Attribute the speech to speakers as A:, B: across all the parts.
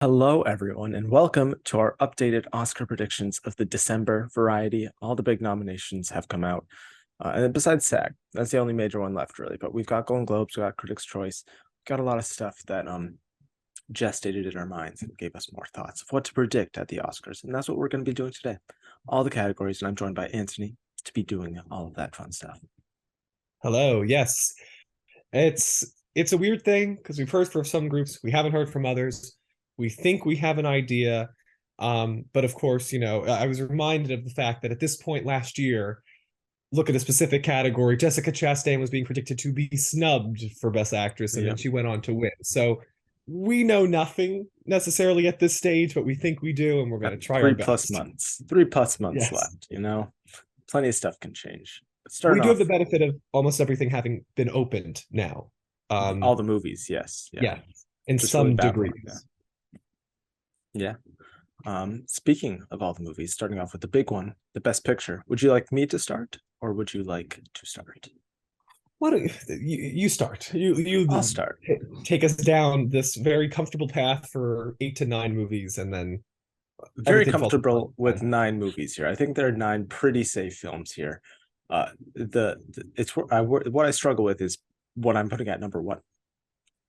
A: Hello, everyone, and welcome to our updated Oscar predictions of the December variety. All the big nominations have come out. And then besides SAG, that's the only major one left, really. But we've got Golden Globes, we've got Critics' Choice, we've got a lot of stuff that gestated in our minds and gave us more thoughts of what to predict at the Oscars. And that's what we're going to be doing today. All the categories, and I'm joined by Anthony to be doing all of that fun stuff.
B: Hello. Yes. It's a weird thing because we've heard from some groups, we haven't heard from others. We think we have an idea. But of course, I was reminded of the fact that at this point last year, look at a specific category, Jessica Chastain was being predicted to be snubbed for Best Actress, and then
A: Yep.
B: she went on to win. So we know nothing necessarily at this stage, but we think we do, and we're going
A: Got
B: to try our
A: three plus
B: best.
A: months, 3+ months
B: Yes.
A: left. Plenty of stuff can change. But
B: We
A: starting
B: do have the
A: off,
B: benefit of almost everything having been opened now.
A: all the movies, yes. Yeah.
B: Yeah, in
A: Just really
B: some
A: Babylon. Yeah.
B: degrees.
A: Yeah. Speaking of all the movies, starting off with the big one, the Best Picture. Would you like me to start, or would you like to start?
B: Why don't you start?
A: I'll
B: You
A: start.
B: take us down this very comfortable path for 8 to 9 movies, and then
A: Very
B: everything falls
A: comfortable with
B: apart.
A: 9 movies here. I think there are 9 pretty safe films here. It's what I struggle with is what I'm putting at number one,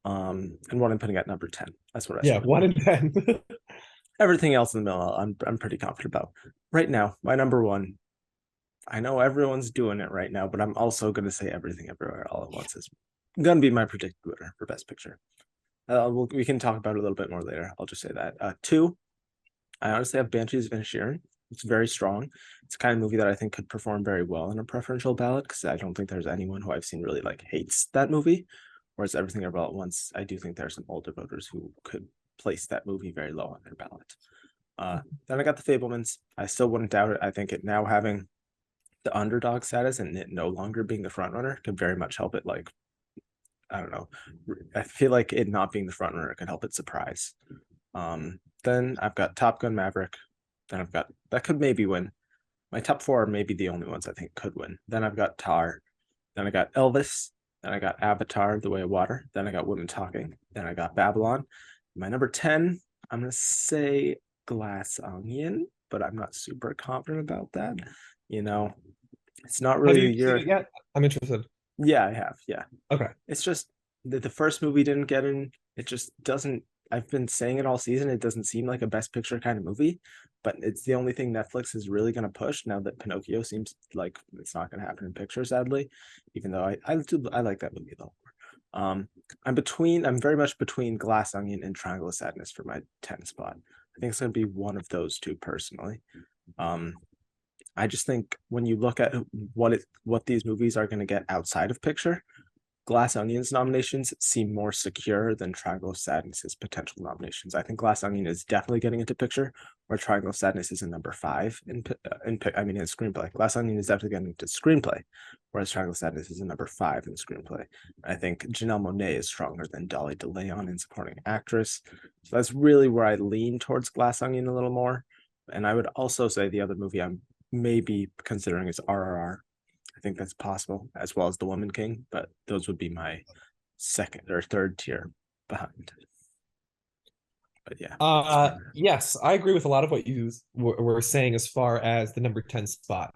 A: and what I'm putting at number 10. That's what I
B: Yeah,
A: struggle
B: one
A: with.
B: in 10.
A: Everything else in the middle, I'm pretty confident about. Right now, my number one. I know everyone's doing it right now, but I'm also going to say Everything Everywhere All at Once is going to be my predicted winner for Best Picture. We can talk about it a little bit more later. I'll just say that. Two, I honestly have Banshees of Inisherin. It's very strong. It's the kind of movie that I think could perform very well in a preferential ballot because I don't think there's anyone who I've seen really like hates that movie. Whereas Everything Everywhere All at Once, I do think there are some older voters who could place that movie very low on their ballot. Then I got The Fablemans. I still wouldn't doubt it. I think it now having the underdog status and it no longer being the front runner could very much help it. Like, I don't know. I feel like it not being the front runner could help it surprise. Then I've got Top Gun Maverick. Then I've got that could maybe win. My top four are maybe the only ones I think could win. Then I've got Tar. Then I got Elvis. Then I got Avatar: The Way of Water. Then I got Women Talking. Then I got Babylon. My number 10, I'm gonna say Glass Onion, but I'm not super confident about that. You know, it's not
B: Have
A: really the
B: you seen
A: year.
B: it yet? I'm interested.
A: Yeah, I have. Yeah.
B: Okay.
A: It's just that the first movie didn't get in. It just doesn't. I've been saying it all season. It doesn't seem like a best picture kind of movie, but it's the only thing Netflix is really going to push now that Pinocchio seems like it's not going to happen in picture, sadly. Even though I like that movie though. Um, I'm very much between Glass Onion and Triangle of Sadness for my 10 spot. I think it's going to be one of those two personally. Um, I just think when you look at what these movies are going to get outside of picture, Glass Onion's nominations seem more secure than Triangle of Sadness's potential nominations. I think Glass Onion is definitely getting into picture, where Triangle of Sadness is in number 5 in screenplay. Glass Onion is definitely getting into screenplay, whereas Triangle of Sadness is in number 5 in screenplay. I think Janelle Monáe is stronger than Dolly DeLeon in supporting actress, so that's really where I lean towards Glass Onion a little more. And I would also say the other movie I'm maybe considering is RRR. I think that's possible, as well as The Woman King, but those would be my second or third tier behind. But yeah,
B: Yes, I agree with a lot of what you were saying as far as the number 10 spot.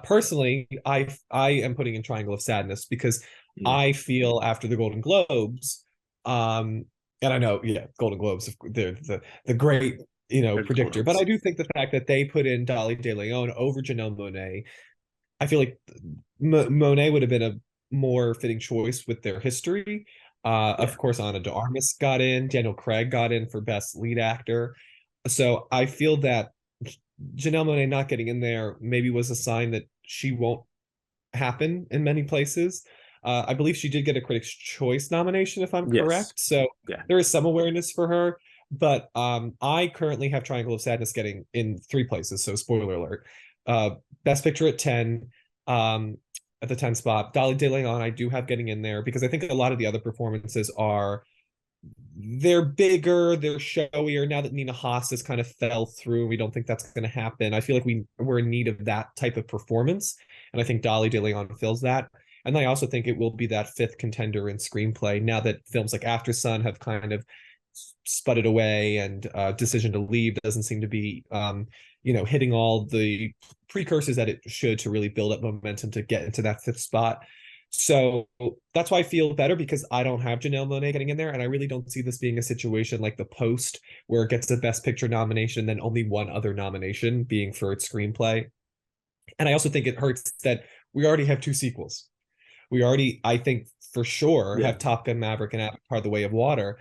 B: Personally, I am putting in Triangle of Sadness because
A: yeah,
B: I feel after the Golden Globes, and I know, yeah, Golden Globes, they're the great,
A: they're the
B: predictor. But
A: Globes.
B: I do think the fact that they put in Dolly De Leon over Janelle Monáe, I feel like Monet would have been a more fitting choice with their history.
A: Yeah,
B: Of course, Ana de Armas got in, Daniel Craig got in for Best Lead Actor. So I feel that Janelle Monáe not getting in there maybe was a sign that she won't happen in many places. I believe she did get a Critics' Choice nomination, if I'm
A: yes,
B: correct. So
A: yeah,
B: there is some awareness for her. But I currently have Triangle of Sadness getting in 3 places. So spoiler alert. Uh, Best Picture at 10, um, at the 10 spot. Dolly De Leon, I do have getting in there because I think a lot of the other performances they're bigger, they're showier. Now that Nina Haas has kind of fell through, we don't think that's going to happen. I feel like we're in need of that type of performance, and I think Dolly De Leon fills that. And I also think it will be that fifth contender in screenplay now that films like After Sun have kind of sputtered away, and Decision to Leave doesn't seem to be hitting all the precursors that it should to really build up momentum to get into that fifth spot. So that's why I feel better, because I don't have Janelle Monáe getting in there, and I really don't see this being a situation like The Post, where it gets the Best Picture nomination, then only one other nomination being for its screenplay. And I also think it hurts that we already have two sequels. We already, I think, for sure,
A: Yeah.
B: have Top Gun Maverick and Avatar: The Way of Water.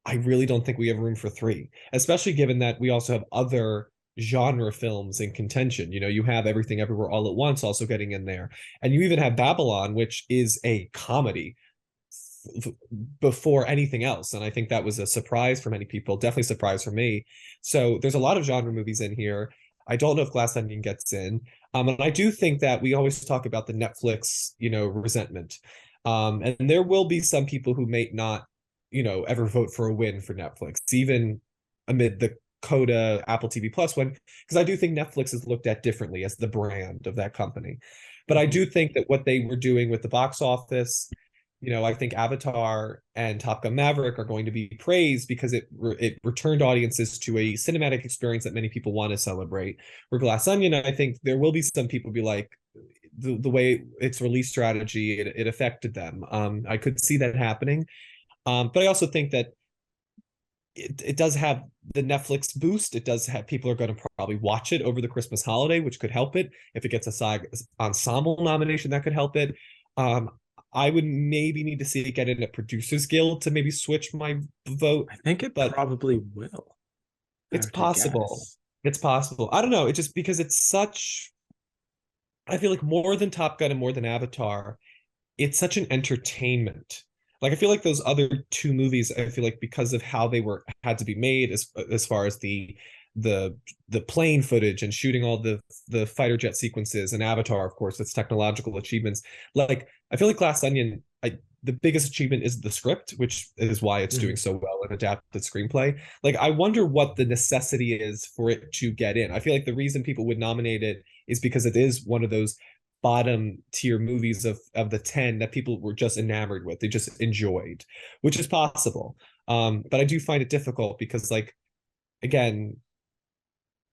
B: I really don't think we have room for three, especially given that we also have other genre films in contention. You have Everything Everywhere All at Once also getting in there. And you even have Babylon, which is a comedy before anything else. And I think that was a surprise for many people, definitely a surprise for me. So there's a lot of genre movies in here. I don't know if Glass Onion gets in. And I do think that we always talk about the Netflix, resentment. And there will be some people who may not, ever vote for a win for Netflix, even amid the Coda Apple TV Plus one, because I do think Netflix is looked at differently as the brand of that company. But I do think that what they were doing with the box office, I think Avatar and Top Gun Maverick are going to be praised because it returned audiences to a cinematic experience that many people want to celebrate. For Glass Onion, I think there will be some people be like, the way its release strategy, it affected them. I could see that happening. But I also think that it does have the Netflix boost. It does have, people are going to probably watch it over the Christmas holiday, which could help it. If it gets a SAG ensemble nomination, that could help it. I would maybe need to see it get in a Producers Guild to maybe switch my vote.
A: I think it
B: but
A: probably will.
B: it's possible. It's possible. I don't know. It just, because it's such, I feel like more than Top Gun and more than Avatar, it's such an entertainment. Like, I feel like those other two movies, I feel like because of how they had to be made, as far as the plane footage and shooting all the fighter jet sequences, and Avatar, of course, its technological achievements. Like, I feel like Glass Onion, the biggest achievement is the script, which is why it's doing so well in adapted screenplay. Like, I wonder what the necessity is for it to get in. I feel like the reason people would nominate it is because it is one of those bottom tier movies of the 10 that people were just enamored with. They just enjoyed, which is possible. But I do find it difficult because, like, again,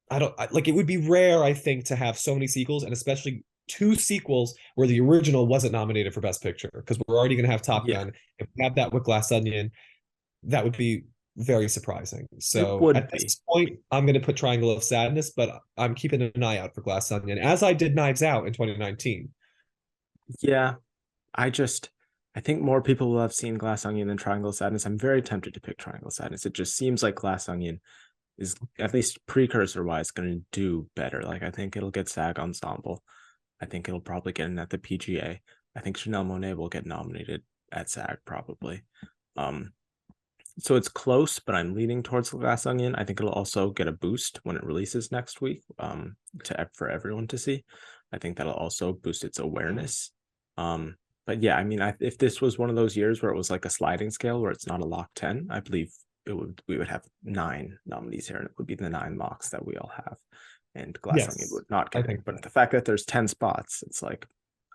B: like, it would be rare, I think, to have so many sequels, and especially two sequels where the original wasn't nominated for Best Picture, because we're already going to have Top Gun. If we have that with Glass Onion, that would be very surprising.
A: It
B: So
A: would
B: at
A: be.
B: this point, I'm going to put Triangle of Sadness, but I'm keeping an eye out for Glass Onion, as I did Knives Out in 2019.
A: Yeah, I think more people will have seen Glass Onion than Triangle of Sadness. I'm very tempted to pick Triangle of Sadness. It just seems like Glass Onion is, at least precursor wise, going to do better. Like, I think it'll get SAG Ensemble. I think it'll probably get in at the PGA. I think Janelle Monáe will get nominated at SAG probably. So it's close, but I'm leaning towards Glass Onion. I think it'll also get a boost when it releases next week, for everyone to see. I think that'll also boost its awareness. But yeah, I mean, if this was one of those years where it was like a sliding scale where it's not a lock 10, I believe we would have 9 nominees here, and it would be the 9 locks that we all have. And Glass Onion would not get it. But the fact that there's 10 spots, it's like,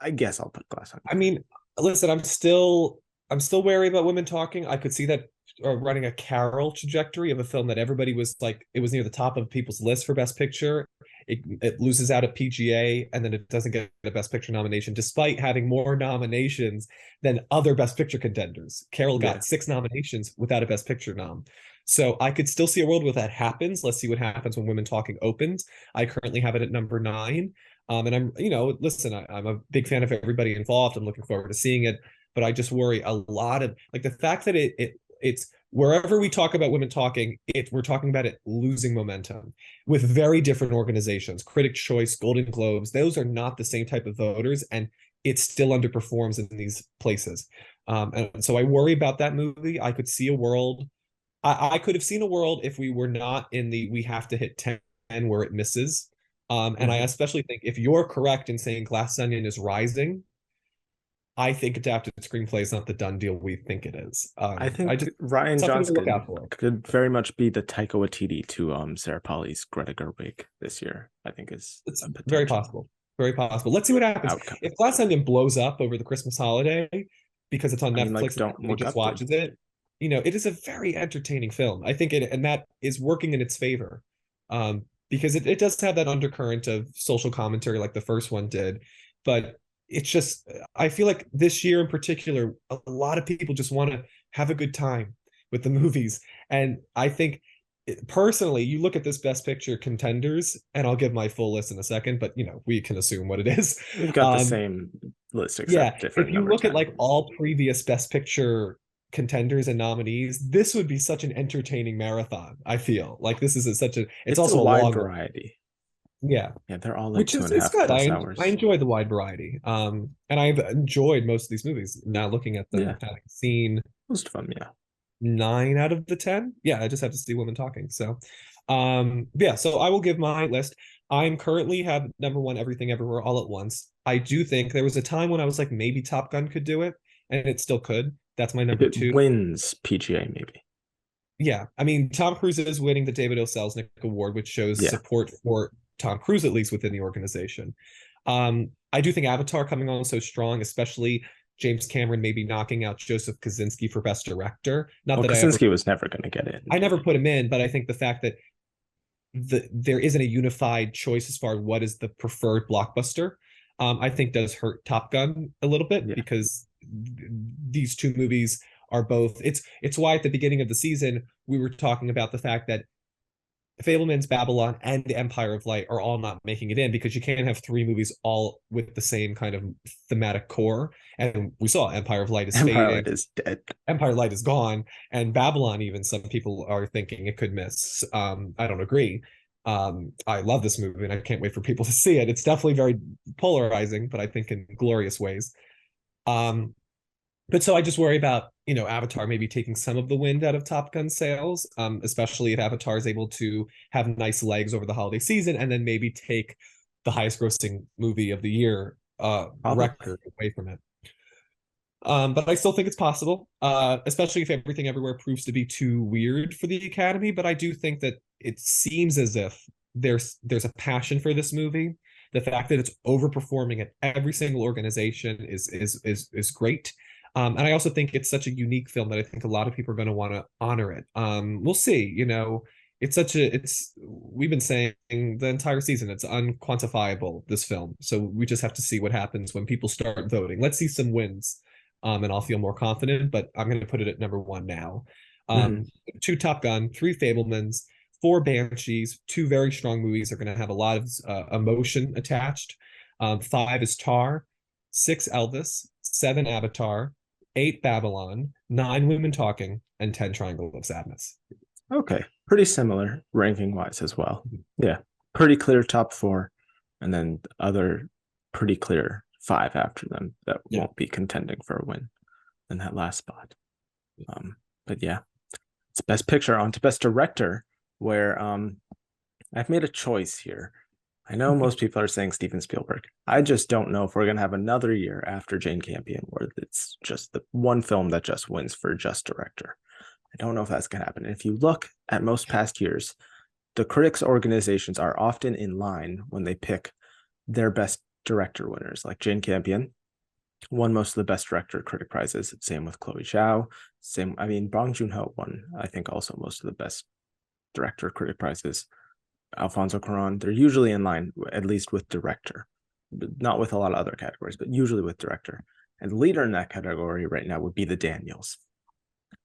A: I guess I'll put Glass Onion.
B: I mean, listen, I'm still wary about Women Talking. I could see that running a Carol trajectory of a film that everybody was like, it was near the top of people's list for Best Picture. It loses out at PGA, and then it doesn't get a Best Picture nomination, despite having more nominations than other Best Picture contenders. Carol got 6 nominations without a Best Picture nom. So I could still see a world where that happens. Let's see what happens when Women Talking opens. I currently have it at number 9. And I'm, listen, I'm a big fan of everybody involved. I'm looking forward to seeing it, but I just worry a lot of, like, the fact that it's wherever we talk about Women Talking, we're talking about it losing momentum with very different organizations. Critics' Choice, Golden Globes, those are not the same type of voters, and it still underperforms in these places. And so I worry about that movie. I could see a world. I could have seen a world if we were not in the we have to hit 10 where it misses. And I especially think if you're correct in saying Glass Onion is rising, I think adapted screenplay is not the done deal we think it is.
A: I think Ryan Johnson could very much be the Taika Waititi to Sarah Polley's Greta Gerwig this year. I think it's
B: very possible. Very possible. Let's see what happens. If Glass Onion blows up over the Christmas holiday because it's on Netflix,
A: don't
B: and just watches it. it is a very entertaining film. I think and that is working in its favor. Because it does have that undercurrent of social commentary like the first one did, but it's just I feel like this year in particular, a lot of people just want to have a good time with the movies. And I think personally, you look at this Best Picture contenders, and I'll give my full list in a second, but we can assume what it is.
A: We've got the
B: Um,
A: same list
B: yeah,
A: except
B: if
A: different
B: you
A: number
B: look at
A: 10.
B: like all previous Best Picture contenders and nominees, this would be such an entertaining marathon. I feel like this is it's
A: It's a
B: also a
A: wide
B: long one.
A: variety.
B: Yeah,
A: Yeah, they're all like
B: which
A: two
B: is
A: and a
B: it's
A: half
B: good.
A: plus
B: I
A: hours.
B: enjoy the wide variety. And I've enjoyed most of these movies. Now looking at them,
A: Yeah,
B: having seen
A: most of them. Yeah.
B: 9 out of the 10. Yeah, I just have to see women talking. So, yeah. So I will give my list. I'm currently have number one, Everything Everywhere All at Once. I do think there was a time when I was like maybe Top Gun could do it, and it still could. That's my
A: If
B: number
A: it
B: two.
A: wins PGA, maybe.
B: Yeah, I mean, Tom Cruise is winning the David O. Selznick Award, which shows
A: Yeah.
B: support for Tom Cruise, at least within the organization. I do think Avatar coming on so strong, especially James Cameron maybe knocking out Joseph Kosinski for Best Director. Not
A: Well,
B: that
A: Kaczynski was never going to get in.
B: I never put him in, but I think the fact that there isn't a unified choice as far as what is the preferred blockbuster, I think does hurt Top Gun a little bit
A: Yeah.
B: because these two movies are both. It's why at the beginning of the season we were talking about the fact that Fableman's Babylon and the Empire of Light are all not making it in because you can't have three movies all with the same kind of thematic core. And we saw Empire of Light is
A: Empire
B: fading,
A: Light is dead.
B: Empire Light is gone, and Babylon, even some people are thinking it could miss. I don't agree. I love this movie and I can't wait for people to see it. It's definitely very polarizing, but I think in glorious ways. Um, but so I just worry about, Avatar maybe taking some of the wind out of Top Gun sales, especially if Avatar is able to have nice legs over the holiday season and then maybe take the highest grossing movie of the year
A: Probably.
B: record away from it. But I still think it's possible, especially if Everything Everywhere proves to be too weird for the Academy. But I do think that it seems as if there's a passion for this movie. The fact that it's overperforming at every single organization is great. And I also think it's such a unique film that I think a lot of people are going to want to honor it. We'll see. It's we've been saying the entire season it's unquantifiable, this film. So we just have to see what happens when people start voting. Let's see some wins, and I'll feel more confident. But I'm going to put it at number one now.
A: Hmm.
B: Um, two Top Gun, three Fablemans, four Banshees, two very strong movies are going to have a lot of emotion attached. Five is Tar, six Elvis, seven Avatar, eight Babylon, nine Women Talking, and 10 Triangle of Sadness.
A: Okay. Pretty similar ranking wise as well. Yeah. Pretty clear top four. And then other pretty clear five after them that
B: Yeah.
A: won't be contending for a win in that last spot. But yeah, it's Best Picture on to Best Director, where I've made a choice here. I know most people are saying Steven Spielberg. I just don't know if we're going to have another year after Jane Campion where it's just the one film that just wins for just director. I don't know if that's going to happen. And if you look at most past years, the critics' organizations are often in line when they pick their best director winners, like Jane Campion won most of the best director critic prizes. Same with Chloe Zhao. Bong Joon-ho won, I think, also most of the best director critic prizes. Alfonso Cuarón, they're usually in line, at least with director, not with a lot of other categories, but usually with director. And the leader in that category right now would be the Daniels.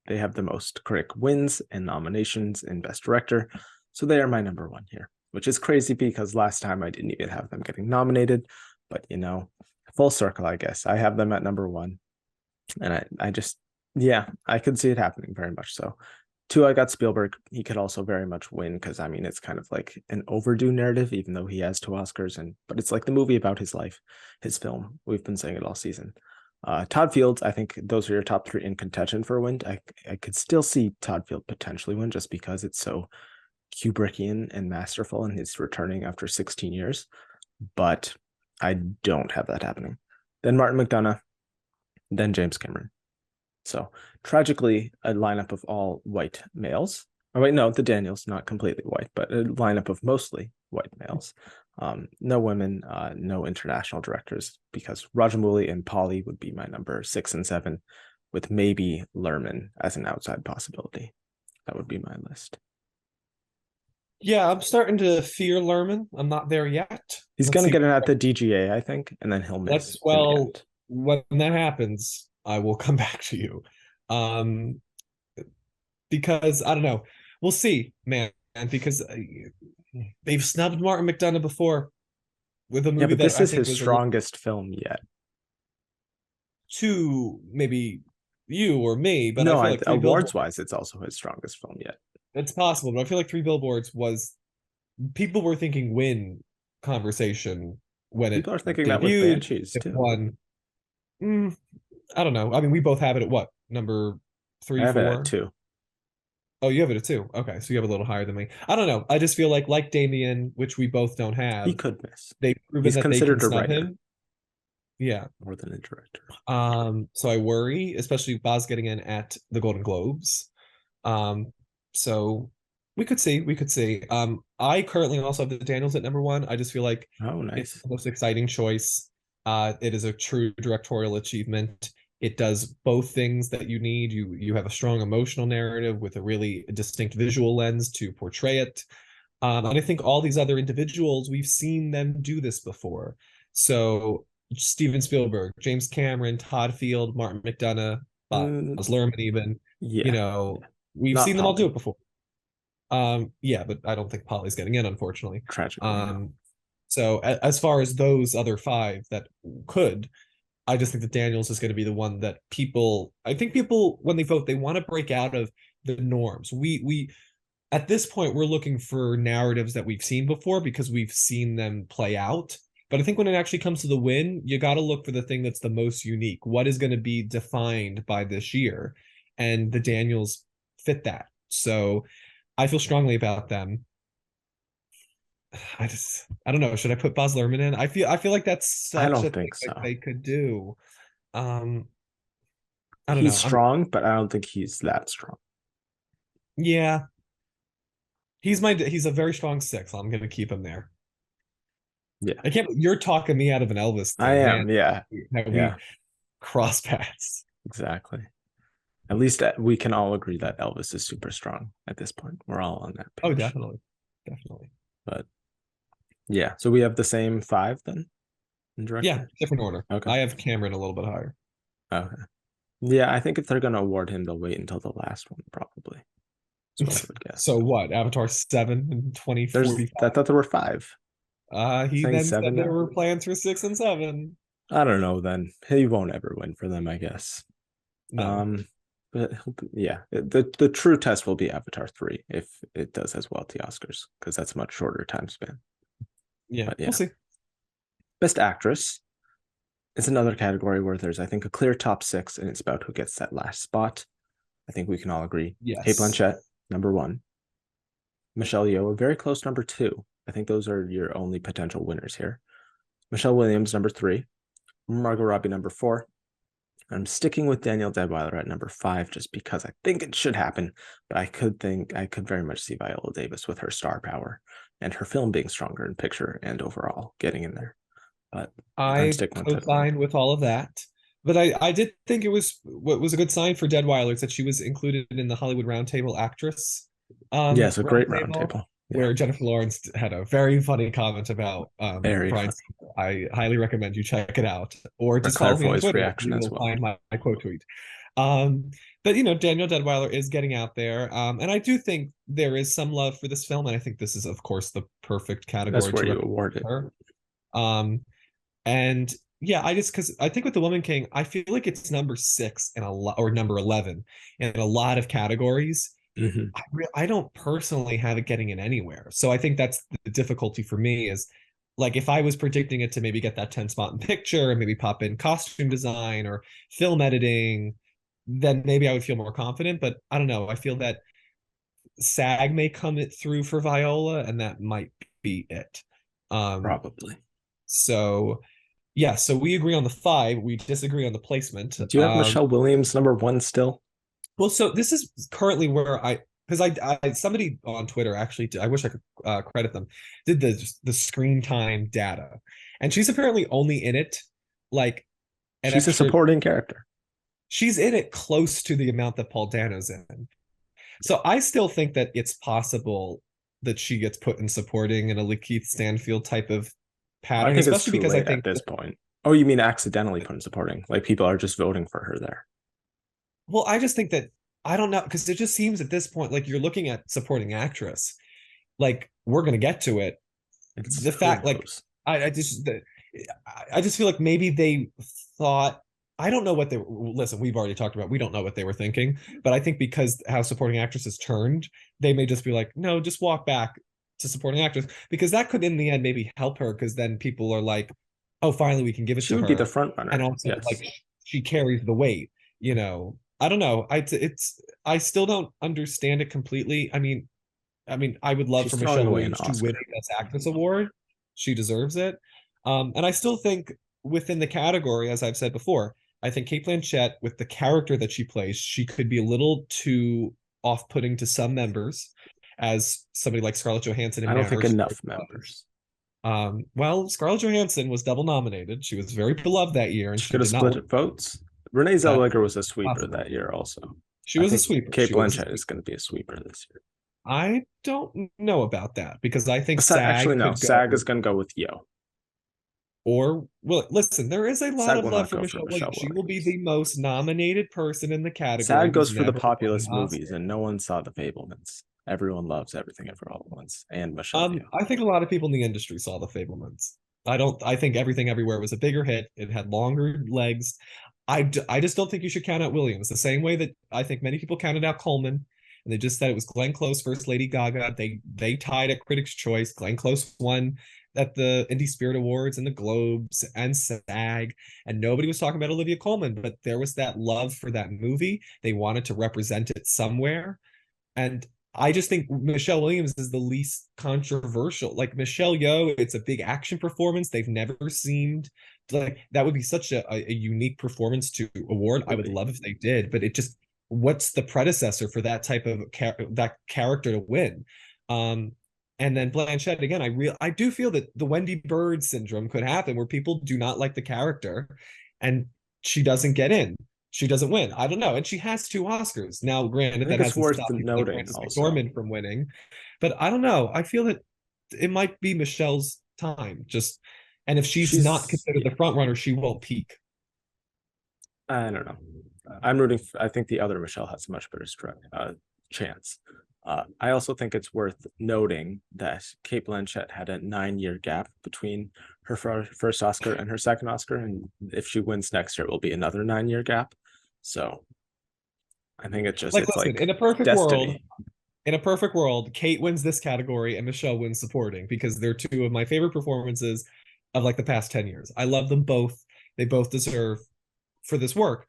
A: They have the most critic wins and nominations in Best Director. So they are my number one here, which is crazy because last time I didn't even have them getting nominated. But, full circle, I guess. I have them at number one. And I just, yeah, I could see it happening very much so. Two, I got Spielberg. He could also very much win because, it's kind of like an overdue narrative, even though he has two Oscars. But it's like the movie about his life, his film. We've been saying it all season. Todd Fields, I think those are your top three in contention for a win. I could still see Todd Field potentially win just because it's so Kubrickian and masterful and he's returning after 16 years. But I don't have that happening. Then Martin McDonagh, then James Cameron. So tragically, a lineup of all white males. Oh wait, no, the Daniels, not completely white, but a lineup of mostly white males. No women, no international directors, because Rajamouli and Polly would be my number 6 and 7. with maybe Lerman as an outside possibility. That would be my list.
B: Yeah, I'm starting to fear Lerman. I'm not there yet.
A: He's
B: Let's
A: going to
B: see.
A: get it at the DGA, I think, and then he'll
B: Let's
A: miss in the
B: well,
A: end.
B: when that happens, I will come back to you. Um, because I don't know. We'll see, man. Because they've snubbed Martin McDonagh before with a
A: Yeah,
B: movie
A: but
B: that
A: this
B: I
A: is
B: think
A: his
B: was a little
A: strongest film yet.
B: too maybe you or me, but I
A: No,
B: feel like Three
A: awards
B: Billboards.
A: wise, it's also his strongest film yet.
B: It's possible, but I feel like Three Billboards was people were thinking win conversation when it
A: People are thinking that with
B: debuted.
A: Banshees
B: It
A: too.
B: won. Mm, I don't know. I mean, we both have it at what number
A: I
B: three,
A: have it at
B: 4?
A: two.
B: Oh, you have it at 2. Okay, so you have a little higher than me. I don't know. I just feel like Damien, which we both don't
A: He
B: have,
A: could miss.
B: they've proven
A: He's
B: that they can
A: considered a
B: snub
A: writer
B: him. Yeah.
A: more than a director.
B: So I worry, especially Boz getting in at the Golden Globes. Um, so we could see. I currently also have the Daniels at number 1. I just feel like
A: Oh,
B: it's
A: nice.
B: the most exciting choice. It is a true directorial achievement. It does both things that you need. You have a strong emotional narrative with a really distinct visual lens to portray it. And I think all these other individuals, we've seen them do this before. So Steven Spielberg, James Cameron, Todd Field, Martin McDonagh, Baz
A: Mm,
B: Luhrmann, even, you
A: yeah,
B: know,
A: yeah.
B: we've
A: Not
B: seen them all do
A: Polly.
B: it before. Yeah, but I don't think Polly's getting in, unfortunately.
A: Tragically, no.
B: Um, so as far as those other 5 that could, I just think that Daniels is going to be the one that I think people, when they vote, they want to break out of the norms. We at this point, we're looking for narratives that we've seen before because we've seen them play out. But I think when it actually comes to the win, you got to look for the thing that's the most unique. What is going to be defined by this year? And the Daniels fit that. So I feel strongly about them. I don't know. Should I put Baz Luhrmann in? I feel like that's
A: I
B: such a
A: don't
B: thing
A: think
B: that
A: so.
B: they could do. Um, I don't
A: He's
B: know.
A: strong, but I don't think he's that strong.
B: Yeah, he's a very strong 6. I'm gonna keep him there.
A: Yeah,
B: I can't. You're talking me out of an Elvis
A: I
B: thing, man.
A: am. Yeah,
B: How we
A: yeah,
B: cross paths.
A: exactly. At least we can all agree that Elvis is super strong at this point. We're all on that
B: Oh,
A: page.
B: definitely, definitely.
A: But yeah, so we have the same 5 then in
B: Yeah,
A: director.
B: different order.
A: Okay.
B: I have Cameron a little bit higher.
A: Okay. Yeah, I think if they're gonna award him, they'll wait until the last one, probably. That's what I would guess.
B: So what? Avatar 7 in
A: I
B: 2045.
A: thought there were 5.
B: He
A: Saying
B: then said
A: 7
B: there
A: now.
B: were plans for 6 and 7.
A: I don't know. Then he won't ever win for them, I guess.
B: No.
A: Um, but yeah, the true test will be Avatar 3 if it does as well at the Oscars because that's a much shorter time span.
B: Yeah,
A: But
B: we'll
A: yeah,
B: see.
A: Best Actress is another category where there's I think a clear top 6, and it's about who gets that last spot. I think we can all agree. Kate
B: Yes.
A: Blanchett, number 1. Michelle Yeoh, a very close number 2. I think those are your only potential winners here. Michelle Williams, number 3. Margot Robbie, number 4. I'm sticking with Daniel Deadwyler at number 5 just because I think it should happen, but I could very much see Viola Davis with her star power and her film being stronger in picture and overall getting in there. But I'm
B: I
A: sticking with Deadwyler.
B: co-signed with all of that. But I did think it was what was a good sign for Deadweiler is that she was included in the Hollywood Roundtable actress
A: Yes, a great
B: roundtable,
A: roundtable. Yeah,
B: where Jennifer Lawrence had a very funny comment about
A: very
B: Brian.
A: funny.
B: I highly recommend you check it out, or
A: Or
B: just follow
A: Claire
B: me on
A: Foy's
B: Twitter.
A: reaction
B: You
A: as
B: will
A: well.
B: find my quote tweet. But Daniel Deadweiler is getting out there, and I do think there is some love for this film, and I think this is, of course, the perfect
A: That's
B: category
A: where
B: to
A: you
B: represent
A: award it.
B: her. Um, and yeah, I just because I think with the Woman King, I feel like it's number 6 in a lot or number 11 in a lot of categories.
A: Mm-hmm.
B: I don't personally have it getting in anywhere. So I think that's the difficulty for me is like if I was predicting it to maybe get that 10 spot in picture and maybe pop in costume design or film editing, then maybe I would feel more confident. But I don't know. I feel that SAG may come it through for Viola, and that might be it. Um,
A: Probably.
B: so yeah, so we agree on the 5. We disagree on the placement.
A: Do you have Michelle Williams number 1 still?
B: Well, so this is currently where because I somebody on Twitter actually I wish I could credit them did the screen time data, and she's apparently only in it like an
A: She's a
B: extra.
A: supporting character.
B: she's in it close to the amount that Paul Dano's in. So I still think that it's possible that she gets put in supporting in a Lakeith Stanfield type of
A: I
B: pattern,
A: think it's
B: especially
A: too
B: because I
A: late at
B: think,
A: this point. Oh, you mean accidentally put in supporting? Like people are just voting for her there.
B: well, I just think that I don't know, because it just seems at this point like you're looking at supporting actress. Like we're gonna get to it.
A: It's
B: The
A: who
B: fact, like,
A: knows.
B: I just feel like maybe they thought, I don't know what they listen, we've already talked about, we don't know what they were thinking, but I think because how supporting actresses turned, they may just be like, no, just walk back to supporting actress, because that could in the end maybe help her, because then people are like, oh, finally we can give it
A: She
B: to
A: would be the
B: her.
A: front
B: And
A: runner.
B: also
A: Yes.
B: like she carries the weight, you know. I don't know. I still don't understand it completely. I mean, I would love
A: She's
B: for
A: throwing
B: Michelle
A: away an
B: Williams to win
A: Oscar.
B: a Best Actress award. She deserves it. And I still think within the category, as I've said before, I think Kate Blanchett, with the character that she plays, she could be a little too off-putting to some members, as somebody like Scarlett Johansson
A: I
B: in
A: don't think
B: Manners.
A: enough members.
B: Well, Scarlett Johansson was double nominated. She was very beloved that year, and
A: She
B: she
A: could have
B: did not
A: split
B: win.
A: votes. Renee
B: That
A: Zellweger was a sweeper
B: possible.
A: that year also.
B: She
A: I
B: was a
A: think
B: sweeper.
A: Kate
B: She was a
A: Blanchett is
B: sweeper.
A: going to be a sweeper this year.
B: I don't know about that because I think
A: Actually,
B: SAG
A: no.
B: could
A: SAG is
B: go.
A: going to go with Yo.
B: Or, well, listen, there is a lot
A: SAG
B: of
A: will
B: love
A: not
B: for
A: go for
B: Michelle
A: Michelle
B: Williams. She will be
A: Williams.
B: the most nominated person in the category
A: SAG
B: who's
A: goes for the
B: never won an
A: populist movies,
B: Oscar.
A: and no one saw The Fablemans. Everyone loves Everything Ever All at Once and Michelle Yeoh.
B: I think a lot of people in the industry saw The Fablemans. I think Everything Everywhere was a bigger hit. It had longer legs. I just don't think you should count out Williams the same way that I think many people counted out Coleman, and they just said it was Glenn Close versus Lady Gaga. They tied at Critics' Choice. Glenn Close won at the Indie Spirit Awards and the Globes and SAG, and nobody was talking about Olivia Colman, but there was that love for that movie. They wanted to represent it somewhere, and I just think Michelle Williams is the least controversial. Like Michelle Yeoh, it's a big action performance. They've never seemed like that would be such a unique performance to award. I
A: Would
B: would
A: be.
B: love if they did, but it just, what's the predecessor for that type of that character to win? Um, and then Blanchett again. I do feel that the Wendy Bird syndrome could happen where people do not like the character, and she doesn't get in, she doesn't win. I don't know. And she has two Oscars. Now,
A: I
B: granted,
A: think
B: that
A: it's
B: hasn't
A: worth
B: stopped people like
A: noting
B: Frances
A: also.
B: McDormand from winning. But I don't know. I feel that it might be Michelle's time. Just, and if she's not
A: She's,
B: considered
A: yeah,
B: the front runner, she won't peak.
A: I don't know. I'm rooting. I think the other Michelle has a much better chance. I also think it's worth noting that Kate Blanchett had a 9 year gap between her first Oscar and her second Oscar, and if she wins next year, it will be another 9 year gap. So I think
B: Like,
A: it's
B: listen,
A: like destiny.
B: in a perfect world, Kate wins this category and Michelle wins supporting, because they're two of my favorite performances of like the past 10 years. I love them both. They both deserve for this work.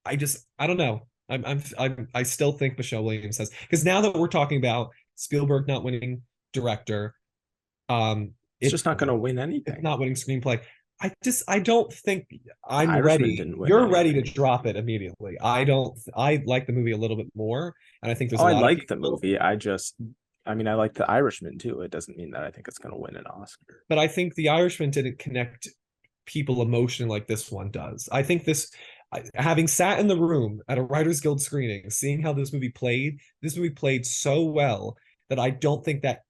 B: I don't know. I still think Michelle Williams has, because now that we're talking about Spielberg not winning director, um,
A: It's just
B: it
A: not going to win
B: it's
A: anything.
B: not winning screenplay. I don't think
A: The
B: I'm
A: Irishman
B: ready.
A: didn't win
B: You're ready to
A: anything.
B: drop it immediately. I like the movie a little bit more, and I think there's
A: Oh,
B: a
A: I
B: lot of
A: like the
B: people,
A: movie. I mean, I like The Irishman too. It doesn't mean that I think it's going to win an Oscar.
B: but I think The Irishman didn't connect people emotionally like this one does. I think having sat in the room at a Writers Guild screening, seeing how this movie played so well that I don't think that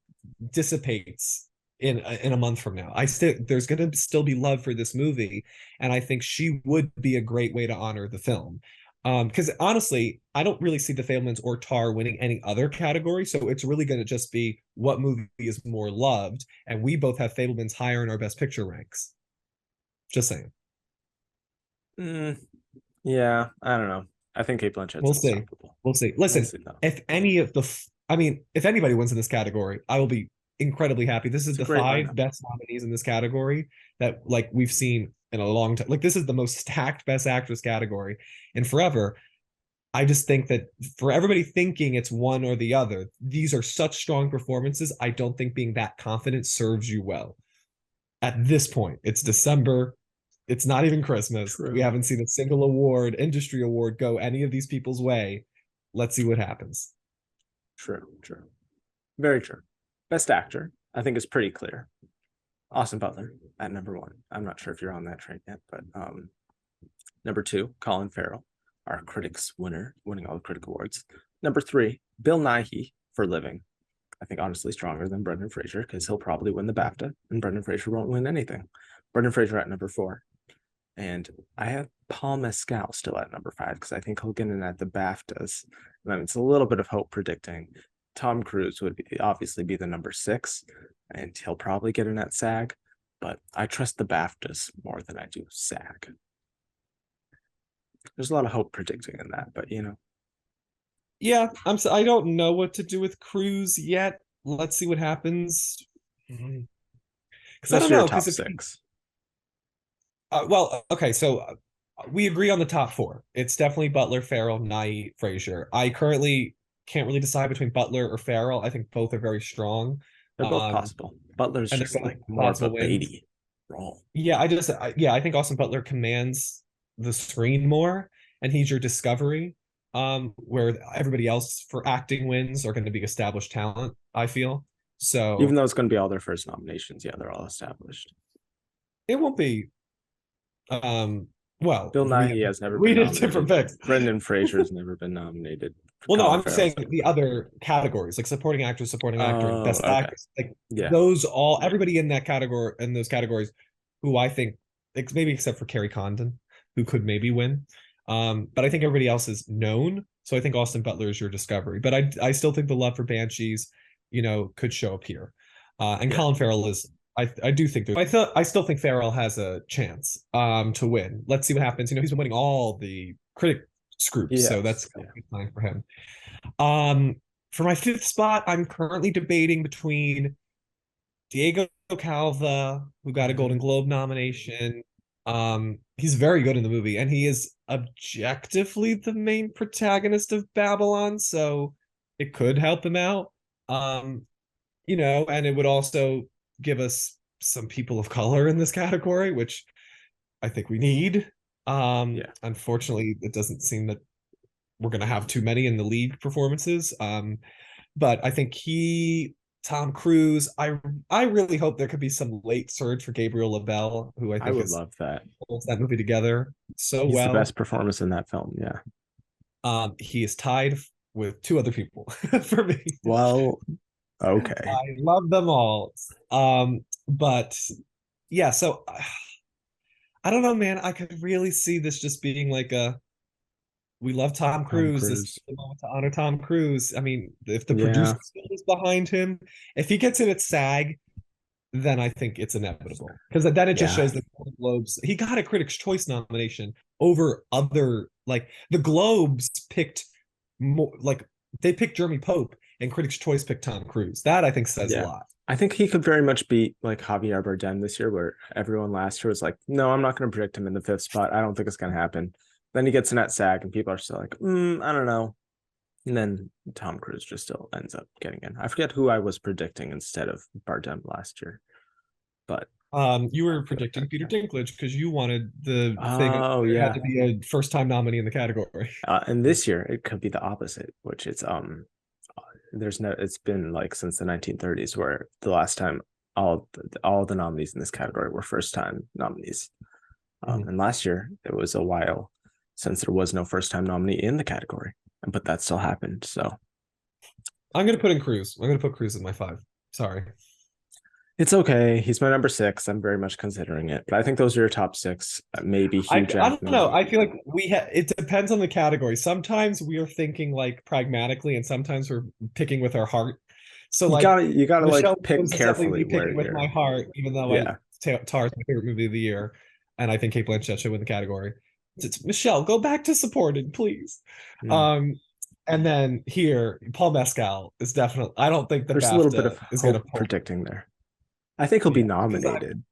B: dissipates in a month from now. I still There's going to still be love for this movie, and I think she would be a great way to honor the film. Because honestly, I don't really see The Fablemans or Tar winning any other category, so it's really going to just be what movie is more loved, and we both have Fablemans higher in our Best Picture ranks. Just saying.
A: Mm, yeah, I don't know. I think Kate Blanchett's
B: We'll see.
A: unstoppable.
B: We'll see.
A: We'll
B: Listen,
A: see though.
B: if anybody wins in this category, I will be incredibly happy. This is
A: It's a
B: the
A: great
B: five
A: lineup.
B: best nominees in this category that like we've seen in a long time. Like this is the most stacked best actress category in forever. I just think that for everybody thinking it's one or the other, these are such strong performances. I don't think being that confident serves you well. At this point, it's December. It's not even Christmas. We
A: True.
B: haven't seen a single industry award go any of these people's way. Let's see what happens.
A: True. True. Very true. Best actor, I think is pretty clear. Austin Butler at number one. I'm not sure if you're on that train yet, but number two, Colin Farrell. our critics winner, winning all the critic awards. Number 3, Bill Nighy for Living. I think honestly stronger than Brendan Fraser because he'll probably win the BAFTA and Brendan Fraser won't win anything. Brendan Fraser at number 4. And I have Paul Mescal still at number 5 because I think he'll get in at the BAFTAs. And then it's a little bit of hope predicting. Tom Cruise would obviously be the number 6, and he'll probably get in at SAG. But I trust the BAFTAs more than I do SAG. There's a lot of hope predicting in that, but
B: Yeah, I don't know what to do with Cruise yet. Let's see what happens. Because I
A: those
B: don't
A: are your
B: know.
A: top
B: Because if
A: 6.
B: well, okay, so we agree on the top 4. It's definitely Butler, Farrell, Nye, Fraser. I currently can't really decide between Butler or Farrell. I think both are very strong.
A: They're both possible. Butler's
B: And they're
A: just
B: both
A: like more of a
B: possible wins.
A: baity role.
B: Yeah, I think Austin Butler commands the screen more, and he's your discovery. Where everybody else for acting wins are going to be established talent, I feel.
A: Even
B: So
A: though it's going to be all their first nominations, yeah, they're all established.
B: it won't be well,
A: Bill Nighy has never
B: we
A: been
B: did different
A: nominated.
B: picks.
A: Brendan Fraser has never been nominated.
B: Well, no,
A: Colin
B: I'm
A: Farrell's
B: saying
A: never
B: the
A: been.
B: other categories, like supporting actor, and
A: Oh,
B: best
A: okay.
B: actress, like
A: Yeah,
B: those all everybody in that category in those categories, who I think maybe except for Carrie Condon, who could maybe win. But I think everybody else is known. So I think Austin Butler is your discovery. But I still think the love for Banshees, could show up here. And
A: yeah,
B: Colin Farrell is I do think I still think Farrell has a chance to win. Let's see what happens. He's been winning all the critic groups, so that's
A: yes,
B: a
A: yeah.
B: good sign for him. Um, for my 5th spot, I'm currently debating between Diego Calva, who got a Golden
A: Mhm.
B: Globe nomination. He's very good in the movie, and he is objectively the main protagonist of Babylon, so it could help him out. And it would also give us some people of color in this category, which I think we need.
A: Yeah,
B: Unfortunately, it doesn't seem that we're going to have too many in the lead performances. But I think Tom Cruise, I really hope there could be some late surge for Gabriel Lavelle, who I
A: I
B: think
A: would
B: is
A: love that.
B: holds that movie together so
A: He's the
B: well.
A: best performance in that film. Yeah.
B: He is tied with 2 other people for me.
A: Well, okay.
B: I love them all. But yeah, so I don't know, man. I could really see this just being like we love Tom
A: Tom
B: Cruise. This is
A: Cruise.
B: the moment to honor Tom Cruise. I mean, if the producer
A: Yeah,
B: is behind him, if he gets in at SAG, then I think it's inevitable. Because then it just
A: yeah,
B: shows that the Globes, he got a Critics' Choice nomination over other, like the Globes picked more, like they picked Jeremy Pope and Critics' Choice picked Tom Cruise. That I think says a
A: yeah.
B: lot.
A: I think he could very much beat like Javier Bardem this year, where everyone last year was like, "No, I'm not going to predict him in the 5th spot. I don't think it's going to happen." Then he gets in that SAG, and people are still like, "I don't know." And then Tom Cruise just still ends up getting in. I forget who I was predicting instead of Bardem last year, but
B: You
A: I
B: were
A: feel like
B: predicting
A: that.
B: Peter
A: Yeah.
B: Dinklage because you wanted the thing
A: Oh
B: there had
A: yeah.
B: to be a first time nominee in the category.
A: And this year it could be the opposite, which it's there's no it's been like since the 1930s where the last time all the nominees in this category were first time nominees.
B: Mhm.
A: And last year it was a while since there was no first time nominee in the category, but that still happened. So
B: I'm gonna put in Cruz. I'm gonna put Cruz in my 5. Sorry.
A: it's okay. He's my number 6. I'm very much considering it, but I think those are your top 6. Maybe
B: I
A: Hugh
B: I don't know.
A: Jackman.
B: I feel like it depends on the category. Sometimes we are thinking like pragmatically, and sometimes we're picking with our heart. So
A: You
B: like
A: gotta you gotta like
B: Michelle
A: pick
B: Williams is definitely
A: carefully
B: me
A: where
B: picking with my
A: you're.
B: heart, even though
A: Yeah.
B: Tar is my favorite movie of the year, and I think Kate Blanchett should win the category. It's Michelle, go back to supporting, please.
A: Mm.
B: Um, and then here, Paul Mescal is definitely. I don't think the
A: There's a little bit
B: BAFTA
A: of
B: is gonna
A: hope
B: pull.
A: predicting there. I think he'll be
B: Yeah, because
A: nominated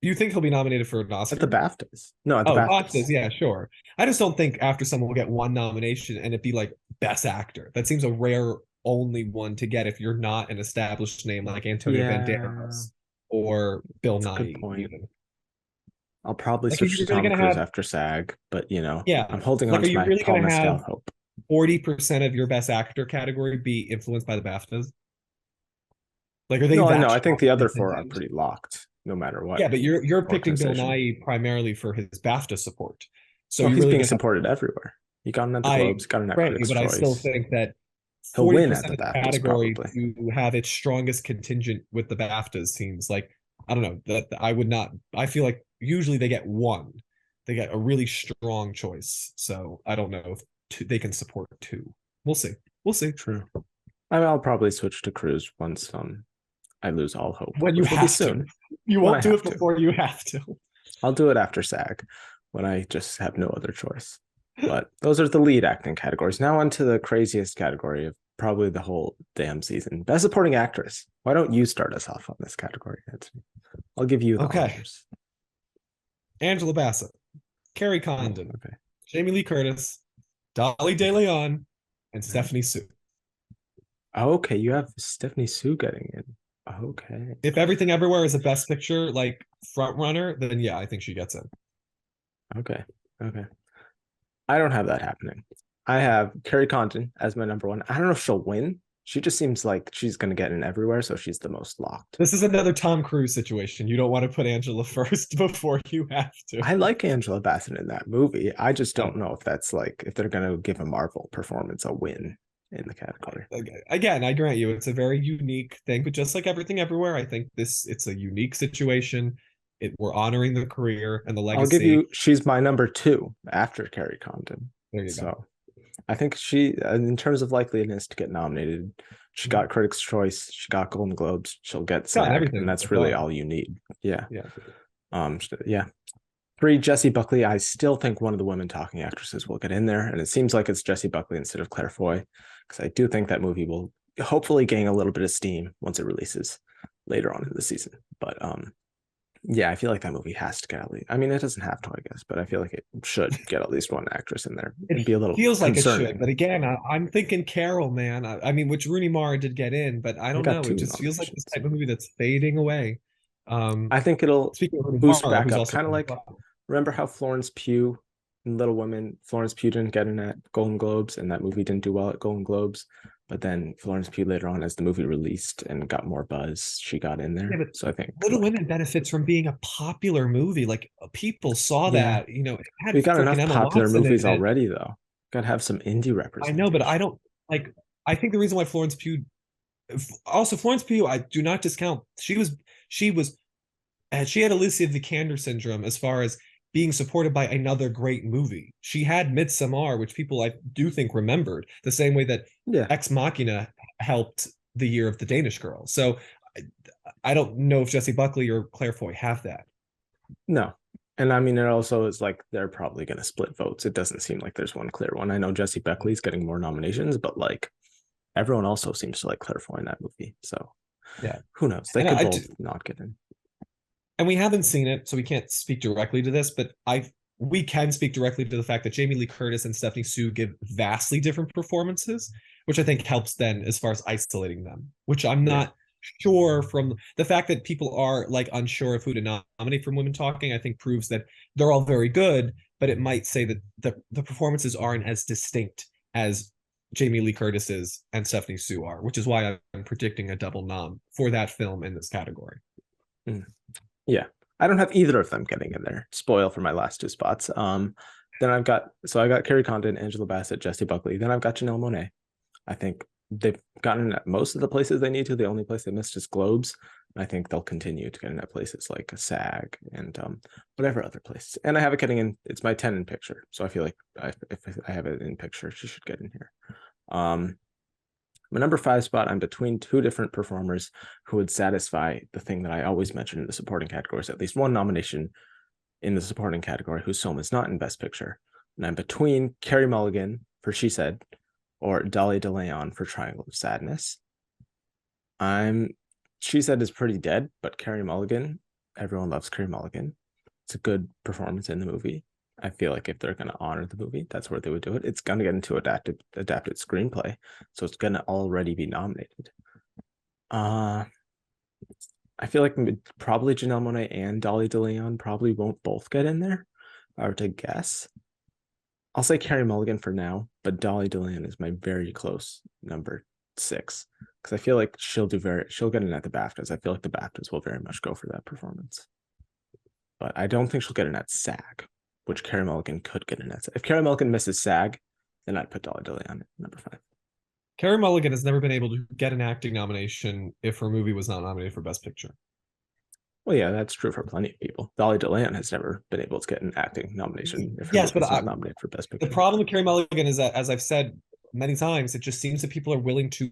B: you think he'll be nominated for an
A: at the
B: Oscar?
A: BAFTAs. No, at the
B: Oh, BAFTAs,
A: BAFTAs.
B: yeah, sure. I just don't think after someone will get one nomination and it be like Best Actor. That seems a rare only one to get if you're not an established name like Antonio
A: Yeah,
B: Banderas or Bill
A: that's a good
B: Nye,
A: point.
B: even.
A: I'll probably
B: Like, are
A: switch
B: you
A: to
B: really
A: Tom
B: gonna
A: Cruise
B: have,
A: after SAG, but
B: yeah,
A: I'm holding
B: like,
A: on
B: are
A: to
B: you
A: my
B: really
A: Paul
B: gonna
A: Mescal
B: have
A: hope.
B: 40% of your Best Actor category be influenced by the BAFTAs? Like, are they
A: No, I
B: that
A: know. I think the
B: strong
A: other
B: of a
A: 4 are
B: contender?
A: pretty locked, no matter what
B: Yeah, but you're picking Bill
A: organization.
B: Nye primarily for his BAFTA support. So
A: Well,
B: you're
A: he's
B: really
A: being
B: gonna have
A: supported everywhere. He got it at the
B: I
A: Globes, got it at
B: grant you,
A: Critics'
B: but I still
A: Choice.
B: think that
A: He'll win at
B: 40%
A: the
B: of the
A: BAFTAs
B: category
A: probably.
B: to have its strongest contingent with the BAFTAs seems like, I don't know, that I would not, I feel like usually they get one. They get a really strong choice. So I don't know if they can support two. We'll see. We'll see.
A: True. I mean, I'll probably switch to Cruise once I lose all hope,
B: When you
A: which will be
B: have to.
A: soon.
B: You
A: When I
B: won't do
A: have
B: it
A: to.
B: before you have to.
A: I'll do it after SAG when I just have no other choice. But those are the lead acting categories. Now on to the craziest category of probably the whole damn season. Best supporting actress. Why don't you start us off on this category? I'll give you the
B: Okay.
A: honors.
B: Angela Bassett, Carrie
A: Oh,
B: Condon,
A: okay.
B: Jamie Lee Curtis, Dolly De Leon, and
A: Okay.
B: Stephanie Sue.
A: Okay, you have Stephanie Sue getting in. Okay.
B: If Everything Everywhere is a best picture like front runner, then yeah, I think she gets in.
A: Okay. Okay. I don't have that happening. I have Carrie Condon as my number one. I don't know if she'll win. She just seems like she's going to get in everywhere, so she's the most locked.
B: This is another Tom Cruise situation. You don't want to put Angela first before you have to.
A: I like Angela Bassett in that movie. I just
B: Oh,
A: don't know if that's like if they're going to give a Marvel performance a win in the category.
B: again, I grant you, it's a very unique thing, but just like Everything Everywhere, I think it's a unique situation. We're honoring the career and the
A: I'll give
B: legacy.
A: you. She's my number two after Carrie Condon.
B: There you go.
A: So I think she, in terms of likeliness to get nominated, she got Critics' Choice, she got Golden Globes, she'll get
B: Got
A: SAG, and
B: everything so
A: that's really
B: far.
A: all you need. Yeah.
B: Yeah.
A: Yeah. Three, Jessie Buckley. I still think one of the women talking actresses will get in there, and it seems like it's Jessie Buckley instead of Claire Foy, because I do think that movie will hopefully gain a little bit of steam once it releases later on in the season. But yeah, I feel like that movie has to get at least. I mean, it doesn't have to, I guess, but I feel like it should get at least one actress in there.
B: It
A: It'd be a little
B: feels like it should, but
A: concerning.
B: again, I'm thinking Carol, man. I mean, which Rooney Mara did get in, but I
A: I
B: don't
A: got
B: know. It
A: two
B: just feels like this
A: nominations.
B: type of movie that's fading away.
A: I think it'll
B: Speaking of Rooney
A: boost
B: Mara,
A: back
B: who's
A: up,
B: also
A: kind of like remember how Florence Pugh in Little Women, Florence Pugh didn't get in at Golden Globes, and that movie didn't do well at Golden Globes. But then Florence Pugh later on, as the movie released and got more buzz, she got in
B: yeah,
A: there.
B: but
A: So I think
B: Little
A: like
B: Women benefits from being a popular movie. Like people saw
A: yeah,
B: that, it had
A: we got
B: freaking
A: enough
B: Emma
A: popular
B: Watson in
A: movies
B: it.
A: already though. Got to have some indie
B: I know, but I
A: representation.
B: don't like. I think the reason why Florence Pugh, also Florence Pugh, I do not discount. She was she had Alicia Vikander syndrome as far as being supported by another great movie. She had Midsommar, which people I do think remembered the same way that
A: Yeah,
B: Ex Machina helped the year of the Danish Girl. So I, I don't know if Jessie Buckley or Claire Foy have that.
A: no. And I mean, it also is like they're probably going to split votes. It doesn't seem like there's one clear one. I know Jesse Beckley's getting more nominations, but like everyone also seems to like Claire Foy in that movie. So
B: Yeah,
A: who knows? They
B: and
A: could
B: I
A: both not get in.
B: and we haven't seen it, so we can't speak directly to this, but we can speak directly to the fact that Jamie Lee Curtis and Stephanie Sue give vastly different performances, which I think helps then as far as isolating them, which I'm
A: Yeah.
B: not sure from the fact that people are like unsure of who to nominate from Women Talking, I think proves that they're all very good, but it might say that the performances aren't as distinct as Jamie Lee Curtis is and Stephanie Sue are, which is why I'm predicting a double nom for that film in this category.
A: Mm. Yeah. I don't have either of them getting in there. Spoil for my last two spots. Then I got Carrie Condon, Angela Bassett, Jessie Buckley. Then I've got Janelle Monáe. I think they've gotten at most of the places they need to. The only place they missed is Globes. I think they'll continue to get in at places like a SAG and whatever other places. And I have it getting in. It's my 10 in picture. So I feel like if I have it in picture, she should get in here. My number five spot, I'm between two different performers who would satisfy the thing that I always mention in the supporting categories, at least one nomination in the supporting category whose film is not in Best Picture. And I'm between Carey Mulligan for She Said or Dolly DeLeon for Triangle of Sadness. I'm She Said is pretty dead, but Carey Mulligan, everyone loves Carey Mulligan. It's a good performance in the movie. I feel like if they're going to honor the movie, that's where they would do it. It's going to get into adapted screenplay, so it's going to already be nominated. Uh I feel like probably Janelle Monáe and Dolly DeLeon probably won't both get in there. If I were to guess, I'll say Carey Mulligan for now, but Dolly DeLeon is my very close number six because I feel like she'll get in at the BAFTAs. I feel like the BAFTAs will very much go for that performance, but I don't think she'll get in at SAG. which Carey Mulligan could get an answer. If Carey Mulligan misses SAG, then I'd put Dolly DeLeon at number 5.
B: Carey Mulligan has never been able to get an acting nomination if her movie was not nominated for Best Picture.
A: Well, yeah, that's true for plenty of people. Dolly DeLeon has never been able to get an acting nomination if her
B: Yes, but
A: movie's not nominated for Best
B: the
A: Picture.
B: problem with Carey Mulligan is that, as I've said many times, it just seems that people are willing to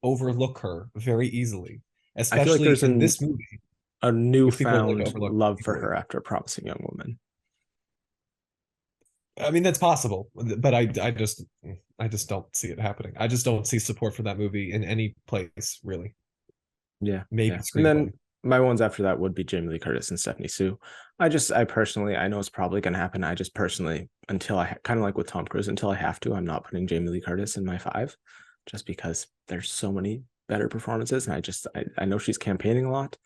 B: overlook her very easily,
A: I feel like
B: especially
A: there's
B: in this movie,
A: a
B: which people are willing to
A: newfound
B: overlook
A: love for
B: easily.
A: her after A Promising Young Woman.
B: I mean, that's possible, but I just don't see it happening. I just don't see support for that movie in any place, really.
A: Yeah,
B: Maybe
A: yeah. And then
B: Screenplay.
A: my ones after that would be Jamie Lee Curtis and Stephanie Sue. I personally, I know it's probably going to happen. I just personally, until I kind of like with Tom Cruise, until I have to, I'm not putting Jamie Lee Curtis in my 5, just because there's so many better performances, and I know she's campaigning a lot.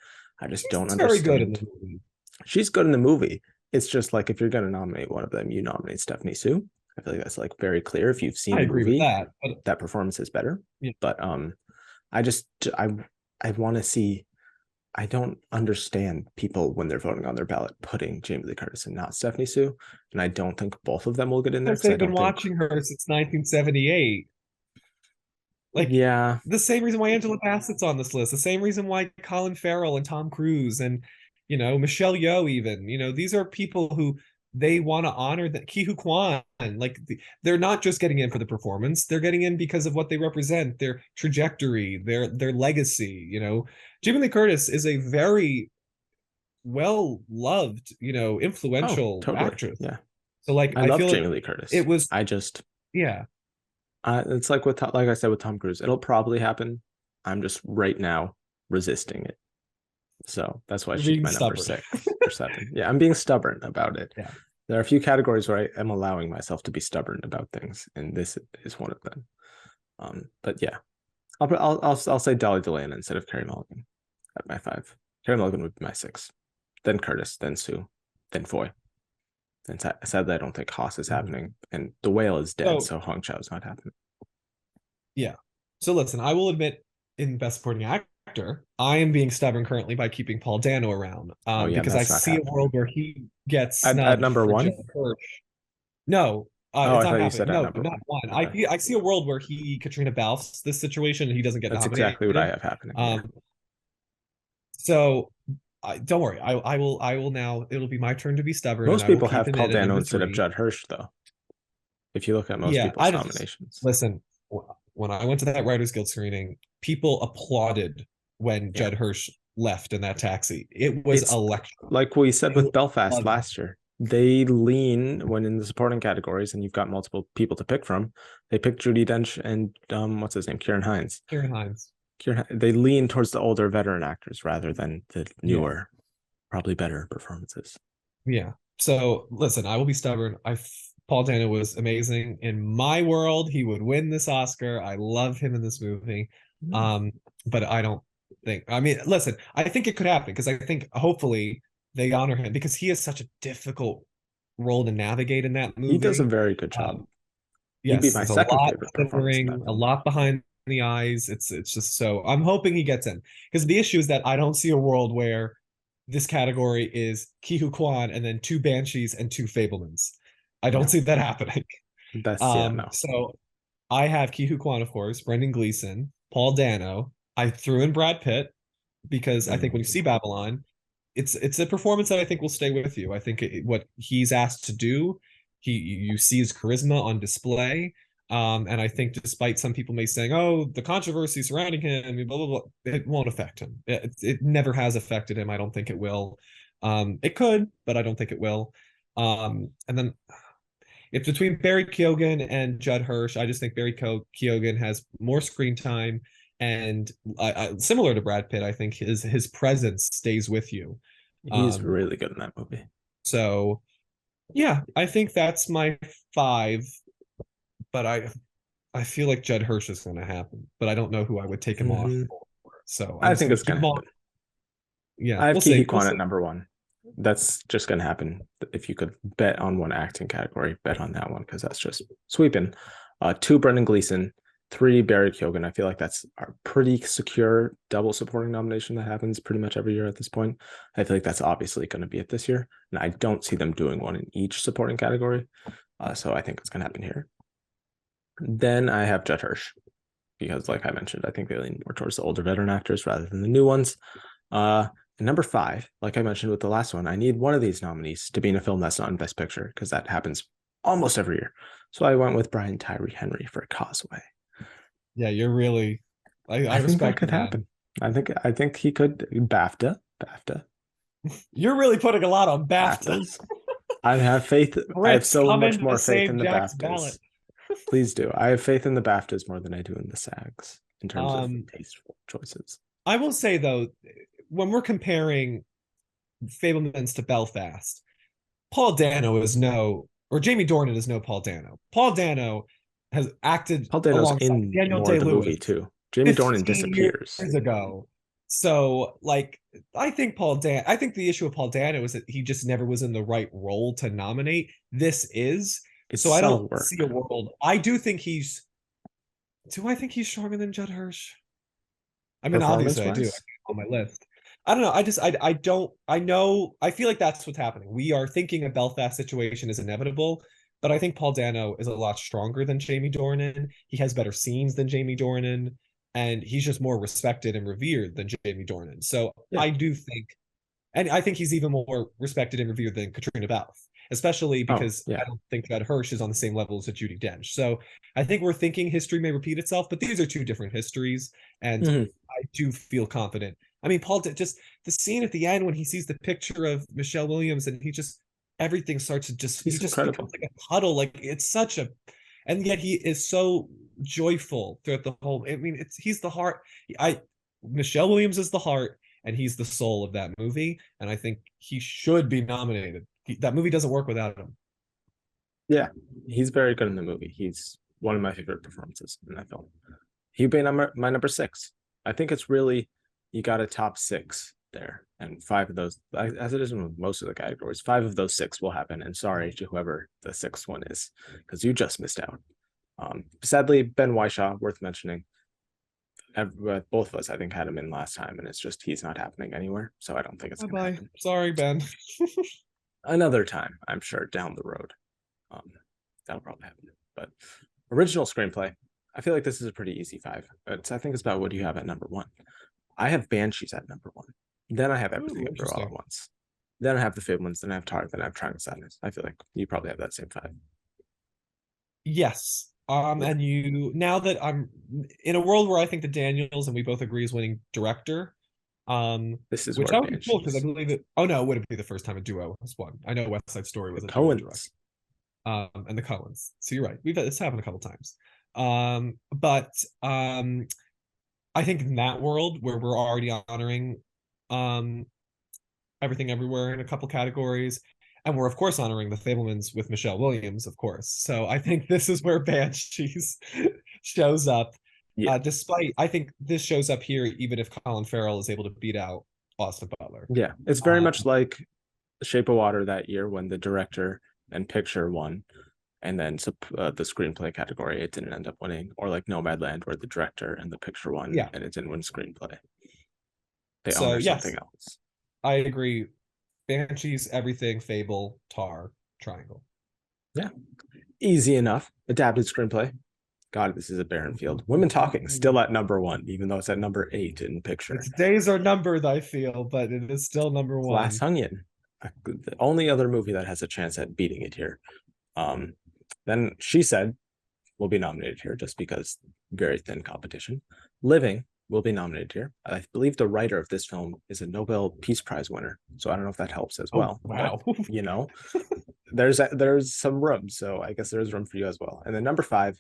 A: I just don't
B: She's very good in
A: understand.
B: the movie.
A: She's good in the movie. It's just like if you're going to nominate one of them, you nominate Stephanie Sue. I feel like that's like very clear. If you've seen
B: I
A: the
B: agree with
A: movie,
B: that, but
A: that performance is better.
B: yeah,
A: But I just I want to see. I don't understand people when they're voting on their ballot putting Jamie Lee Curtis and not Stephanie Sue, and I don't think both of them will get in there
B: because
A: because I
B: they've been
A: don't think.
B: watching her since 1978. Like
A: Yeah.
B: the same reason why Angela Bassett's on this list, the same reason why Colin Farrell and Tom Cruise and Michelle Yeoh even, these are people who they want to honor that Ke Huy Quan, like they're not just getting in for the performance, they're getting in because of what they represent, their trajectory, their legacy, Jamie Lee Curtis is a very well loved,
A: Oh,
B: influential
A: totally.
B: actress.
A: Yeah.
B: So like
A: I
B: I
A: love
B: feel like
A: Jamie Lee Curtis.
B: it was
A: I just
B: yeah,
A: it's like I said with Tom Cruise, it'll probably happen. I'm just right now resisting it. So that's why
B: you're
A: she's
B: being
A: my number
B: stubborn.
A: 6 or 7. Yeah, I'm being stubborn about it.
B: Yeah.
A: There are a few categories where I am allowing myself to be stubborn about things, and this is one of them. But yeah, I'll say Dolly Delaney instead of Carey Mulligan at my 5. Carey Mulligan would be my 6, then Curtis, then Sue, then Foy. And sadly, I don't think Haas is
B: Mhm.
A: happening, and The Whale is dead,
B: So
A: so Hong Chao is not happening.
B: yeah. So listen, I will admit in Best Supporting Actor, I am being stubborn currently by keeping Paul Dano around.
A: Oh yeah,
B: Because I
A: that's not
B: see a
A: happening.
B: world where he gets
A: At
B: snubbed
A: number
B: for Judd
A: 1.
B: Hirsch. No,
A: Oh,
B: it's
A: I
B: not
A: thought you
B: happening.
A: said at
B: No,
A: number
B: not
A: 1.
B: one.
A: Okay,
B: I see a world where he Katrina Balfs this situation and he doesn't get
A: that's exactly what I
B: nominated.
A: have happening. Yeah,
B: Um, so don't worry. I will now. It'll be my turn to be stubborn, and
A: most
B: I will
A: people
B: keep
A: have
B: him
A: Paul
B: in at
A: Dano
B: number
A: instead of
B: 3.
A: Judd Hirsch, though. If you look at most
B: Yeah,
A: people's
B: I just
A: nominations.
B: listen. When I went to that Writers Guild screening, people applauded when
A: Yeah,
B: Judd Hirsch left in that taxi. It was
A: it's
B: electric.
A: like we said
B: I
A: with Belfast
B: loved it.
A: last year. They lean when in the supporting categories, and you've got multiple people to pick from. They pick Judi Dench and what's his name, Kieran Hines.
B: Kieran Hines.
A: They lean towards the older veteran actors rather than the
B: Yeah,
A: newer, probably better performances.
B: yeah. So listen, I will be stubborn. Paul Dano was amazing in my world. He would win this Oscar. I love him in this movie.
A: Mm.
B: Um, but I don't think. I mean, listen, I think it could happen because I think hopefully they honor him because he is such a difficult role to navigate in that
A: He does a
B: movie.
A: very good job.
B: Um,
A: He'd be
B: yes,
A: my
B: there's a
A: second
B: lot
A: favorite performance in that
B: simmering, a
A: film.
B: lot behind the eyes. It's just so I'm hoping he gets in because the issue is that I don't see a world where this category is Ke Huy Quan and then 2 Banshees and 2 Fablemans. I don't
A: No,
B: see that happening.
A: yeah, no.
B: So I have Ke Huy Quan, of course, Brendan Gleeson, Paul Dano. I threw in Brad Pitt because I think when you
A: Mm.
B: see Babylon, it's a performance that I think will stay with you. I think what he's asked to do, you see his charisma on display. And I think despite some people may saying, "Oh, the controversy surrounding him," blah blah blah, it won't affect him. It never has affected him. I don't think it will. It could, but I don't think it will. And then it's between Barry Keoghan and Judd Hirsch. I just think Barry Keoghan has more screen time, and similar to Brad Pitt, I think his presence stays with you.
A: He's
B: Um,
A: really good in that movie.
B: so yeah, I think that's my 5. But I feel like Judd Hirsch is going to happen, but I don't know who I would take him off
A: Mhm.
B: for. So I'm
A: I
B: just
A: think
B: going to
A: it's
B: keep
A: gonna
B: him on.
A: happen.
B: Yeah,
A: I have
B: we'll
A: Ke Huy
B: see. We'll
A: Quan
B: see.
A: at number 1. That's just gonna happen. If you could bet on one acting category, bet on that one because that's just sweeping. 2 Brendan Gleeson, Three, Barry Keoghan. I feel like that's a pretty secure double supporting nomination that happens pretty much every year at this point. I feel like that's obviously going to be it this year, and I don't see them doing one in each supporting category. So I think it's going to happen here. Then I have Judd Hirsch because, like I mentioned, I think they lean more towards the older veteran actors rather than the new ones. And number five, like I mentioned with the last one, I need one of these nominees to be in a film that's not in Best Picture because that happens almost every year. So I went with Brian Tyree Henry for Causeway.
B: Yeah, you're really. I
A: I think that
B: respect you,
A: could
B: man.
A: happen. I think he could BAFTA
B: You're really putting a lot on BAFTA.
A: BAFTAs. I have faith. I have
B: Brits
A: so
B: come
A: much
B: into the
A: more faith in
B: same
A: the
B: Jack's ballot.
A: BAFTAs. Please do. I have faith in the BAFTAs more than I do in the SAGs in terms of
B: Um,
A: tasteful choices.
B: I will say though, when we're comparing Fablemans to Belfast, Paul Dano is no, or Jamie Dornan is no Paul Dano. Paul Dano has acted
A: Paul Dano's
B: alongside
A: in
B: Daniel
A: more of the
B: Day-Lewis
A: movie too. Jamie Dornan
B: 15
A: disappears.
B: years ago. So, like, I think the issue with Paul Dano is that he just never was in the right role to nominate. This is.
A: It's
B: So I
A: subtle
B: don't see a
A: work.
B: world. Do I think he's stronger than Judd Hirsch? I mean,
A: Performance
B: obviously I do. I
A: wise,
B: have on my list. I don't know. I don't I know I feel like that's what's happening. We are thinking a Belfast situation is inevitable, but I think Paul Dano is a lot stronger than Jamie Dornan. He has better scenes than Jamie Dornan, and he's just more respected and revered than Jamie Dornan. So
A: yeah.
B: I do think, and I think he's even more respected and revered than Katrina Balfe, especially
A: Oh,
B: because
A: yeah.
B: I don't think that Hirsch is on the same level as a Judi Dench. So I think we're thinking history may repeat itself, but these are two different histories, and
A: Mhm.
B: I do feel confident. I mean, Paul did just the scene at the end when he sees the picture of Michelle Williams and he just everything starts to just he
A: He's
B: just becomes
A: incredible.
B: like a puddle. Like it's such a, and yet he is so joyful throughout the whole. I mean, it's he's the heart. I Michelle Williams is the heart, and he's the soul of that movie. And I think he should be nominated. That movie doesn't work without him.
A: Yeah, he's very good in the movie. He's one of my favorite performances in that film. He'd be my number six. I think it's really you got a top six there, and five of those, as it is in most of the categories, five of those six will happen. And sorry to whoever the sixth one is, because you just missed out. Sadly, Ben Whishaw, worth mentioning. Both of us, I think, had him in last time, and it's just he's not happening anywhere. So I don't think it's
B: Bye
A: going to
B: bye.
A: happen.
B: Sorry, Ben.
A: Another time, I'm sure, down the road. Um, that'll probably happen. But original screenplay, I feel like this is a pretty easy five. I think it's about what do you have at number one. I have Banshees at number one. Then I have
B: Ooh,
A: Everything Everywhere All at
B: interesting.
A: Once. Then I have The Fablemans. Then I have Tar. Then I have Triangle of Sadness. I feel like you probably have that same five.
B: Yes.
A: Yeah.
B: And you now that I'm in a world where I think the Daniels and we both agree is winning director,
A: This is
B: which
A: where
B: that would be cool because I
A: Banshees.
B: believe it. Oh no, it wouldn't be the first time a duo has won. I know West Side Story
A: The
B: was a duo direct.
A: Coens.
B: And the Coens. So you're right. We've had this happen a couple times. But I think in that world where we're already honoring um everything everywhere in a couple categories. And we're of course honoring the Fablemans with Michelle Williams, of course. So I think this is where Banshees shows up.
A: Yeah.
B: Despite I think this shows up here even if Colin Farrell is able to beat out Austin Butler.
A: Yeah. It's very
B: Uh,
A: much like The Shape of Water that year when the director and picture won. And then the screenplay category, it didn't end up winning. Or like Nomadland, where the director and the picture won
B: yeah.
A: and it didn't win screenplay. They
B: So
A: honor something
B: yes,
A: else.
B: I agree. Banshees, everything, Fable, Tar, Triangle.
A: Yeah. Easy enough. Adapted screenplay. God, this is a barren field. Women Talking still at number one, even though it's at number eight in picture.
B: Its days are numbered, I feel, but it is still number
A: Glass
B: one.
A: Onion, the only other movie that has a chance at beating it here. Um, then She Said will be nominated here just because very thin competition. Living will be nominated here. I believe the writer of this film is a Nobel Peace Prize winner, so I don't know if that helps as
B: Oh
A: well. But
B: wow.
A: you know, there's some room, so I guess there's room for you as well. And then number five,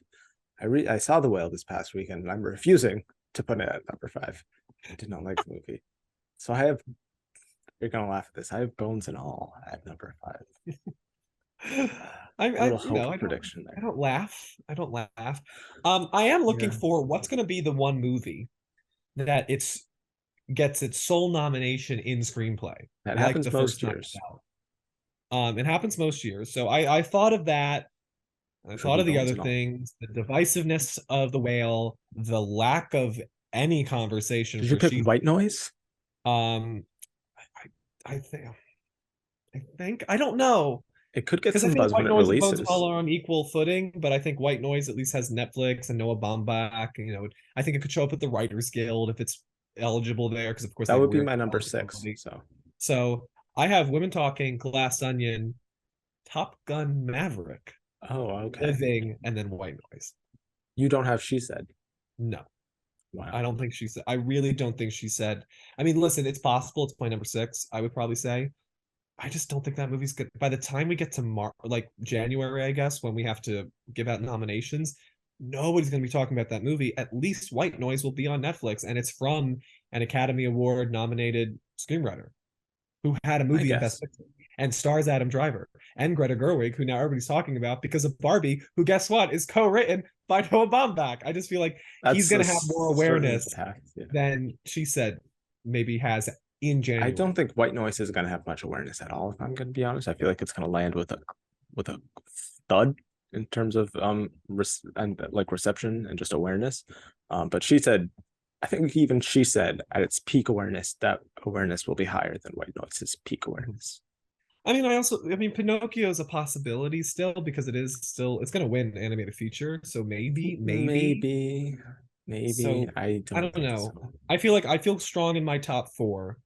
A: I saw The Whale this past weekend, and I'm refusing to put it at number five. I did not like the movie, so I have. You're gonna laugh at this. I have Bones and All at number five. A little
B: You know,
A: hope prediction
B: I
A: there.
B: don't laugh. I don't laugh. I am looking
A: Yeah,
B: for what's going to be the one movie that it's gets its sole nomination in screenplay,
A: that
B: like the
A: happens
B: first
A: most
B: time
A: years.
B: out. It happens most years. So I thought of that. I
A: Should
B: thought
A: be
B: of the
A: bones
B: other
A: and all.
B: things, the divisiveness of the whale, the lack of any conversation
A: Did you
B: for
A: pick
B: she.
A: white noise?
B: Um, I think I don't know.
A: It could get
B: Because I
A: some
B: think
A: buzz when
B: White
A: it
B: Noise and Bones and
A: releases.
B: All are on equal footing, but I think White Noise at least has Netflix and Noah Baumbach. I think it could show up at the Writers Guild if it's eligible there, because of course
A: That
B: they have
A: would be
B: weird
A: my number six.
B: eligibility.
A: So
B: So I have Women Talking, Glass Onion, Top Gun Maverick,
A: oh, okay.
B: Living, and then White Noise.
A: You don't have she said.
B: No,
A: Wow.
B: I don't think she said. I really don't think she said. I mean, listen, it's possible. It's my number six. I would probably say. I just don't think that movie's good. By the time we get to like January, I guess, when we have to give out nominations, nobody's going to be talking about that movie. At least White Noise will be on Netflix, and it's from an Academy Award nominated screenwriter who had a
A: I
B: movie in Best
A: guess.
B: Picture and stars Adam Driver and Greta Gerwig, who now everybody's talking about because of Barbie, who guess what is co-written by Noah Baumbach. I just feel like he's
A: That's
B: going
A: a
B: to have more
A: certain
B: awareness
A: fact. Yeah.
B: than she said maybe has in
A: I don't
B: January.
A: think white noise is going to have much awareness at all. If I'm going to be honest, I feel like it's going to land with a thud in terms of and like reception and just awareness. But she said, I think even she said at its peak awareness that awareness will be higher than white noise's peak awareness.
B: I mean, Pinocchio is a possibility still because it's going to win animated feature. So maybe.
A: Maybe, maybe.
B: So
A: I
B: I
A: don't
B: don't
A: think
B: know.
A: so.
B: I feel strong in my top four,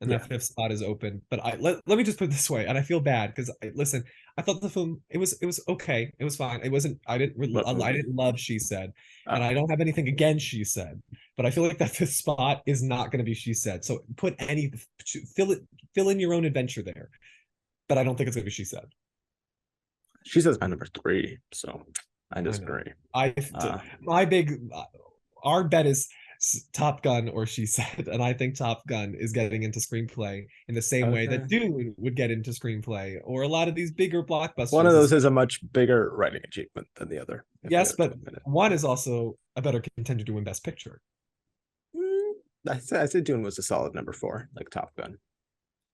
B: and
A: Yeah.
B: that fifth spot is open. But let me just put it this way, and I feel bad because listen, I thought the film it was okay, it was fine. It wasn't
A: What
B: I
A: movie?
B: didn't love She Said, and
A: Oh,
B: I don't have anything against She Said, but I feel like that fifth spot is not going to be She Said. So fill it fill in your own adventure there, but I don't think it's going to be She Said.
A: she says my number three, so I
B: I know.
A: disagree.
B: I
A: Uh,
B: my big our bet is Top Gun or She Said, and I think Top Gun is getting into screenplay in the same way
A: okay.
B: that Dune would get into screenplay, or a lot of these bigger
A: One of
B: blockbusters.
A: those is a much bigger writing achievement than the other, if we
B: Yes,
A: have to
B: but
A: admit it.
B: one is also a better contender to win Best Picture.
A: Mm, I said Dune was a solid number four, like Top Gun.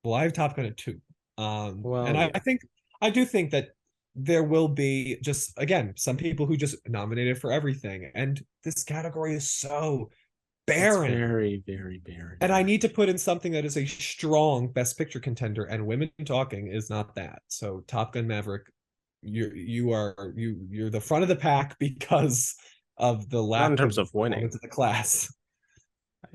B: Well, I have Top Gun at two, and
A: Well,
B: I
A: yeah,
B: think I do think that there will be just again some people who just nominated for everything, and this category is so
A: it's
B: barren.
A: very, very
B: And
A: barren.
B: I need to put in something that is a strong Best Picture contender, and Women Talking is not that. So Top Gun Maverick, you're the front of the pack because of the
A: Not in
B: lack
A: terms
B: of
A: of winning.
B: performance of the class.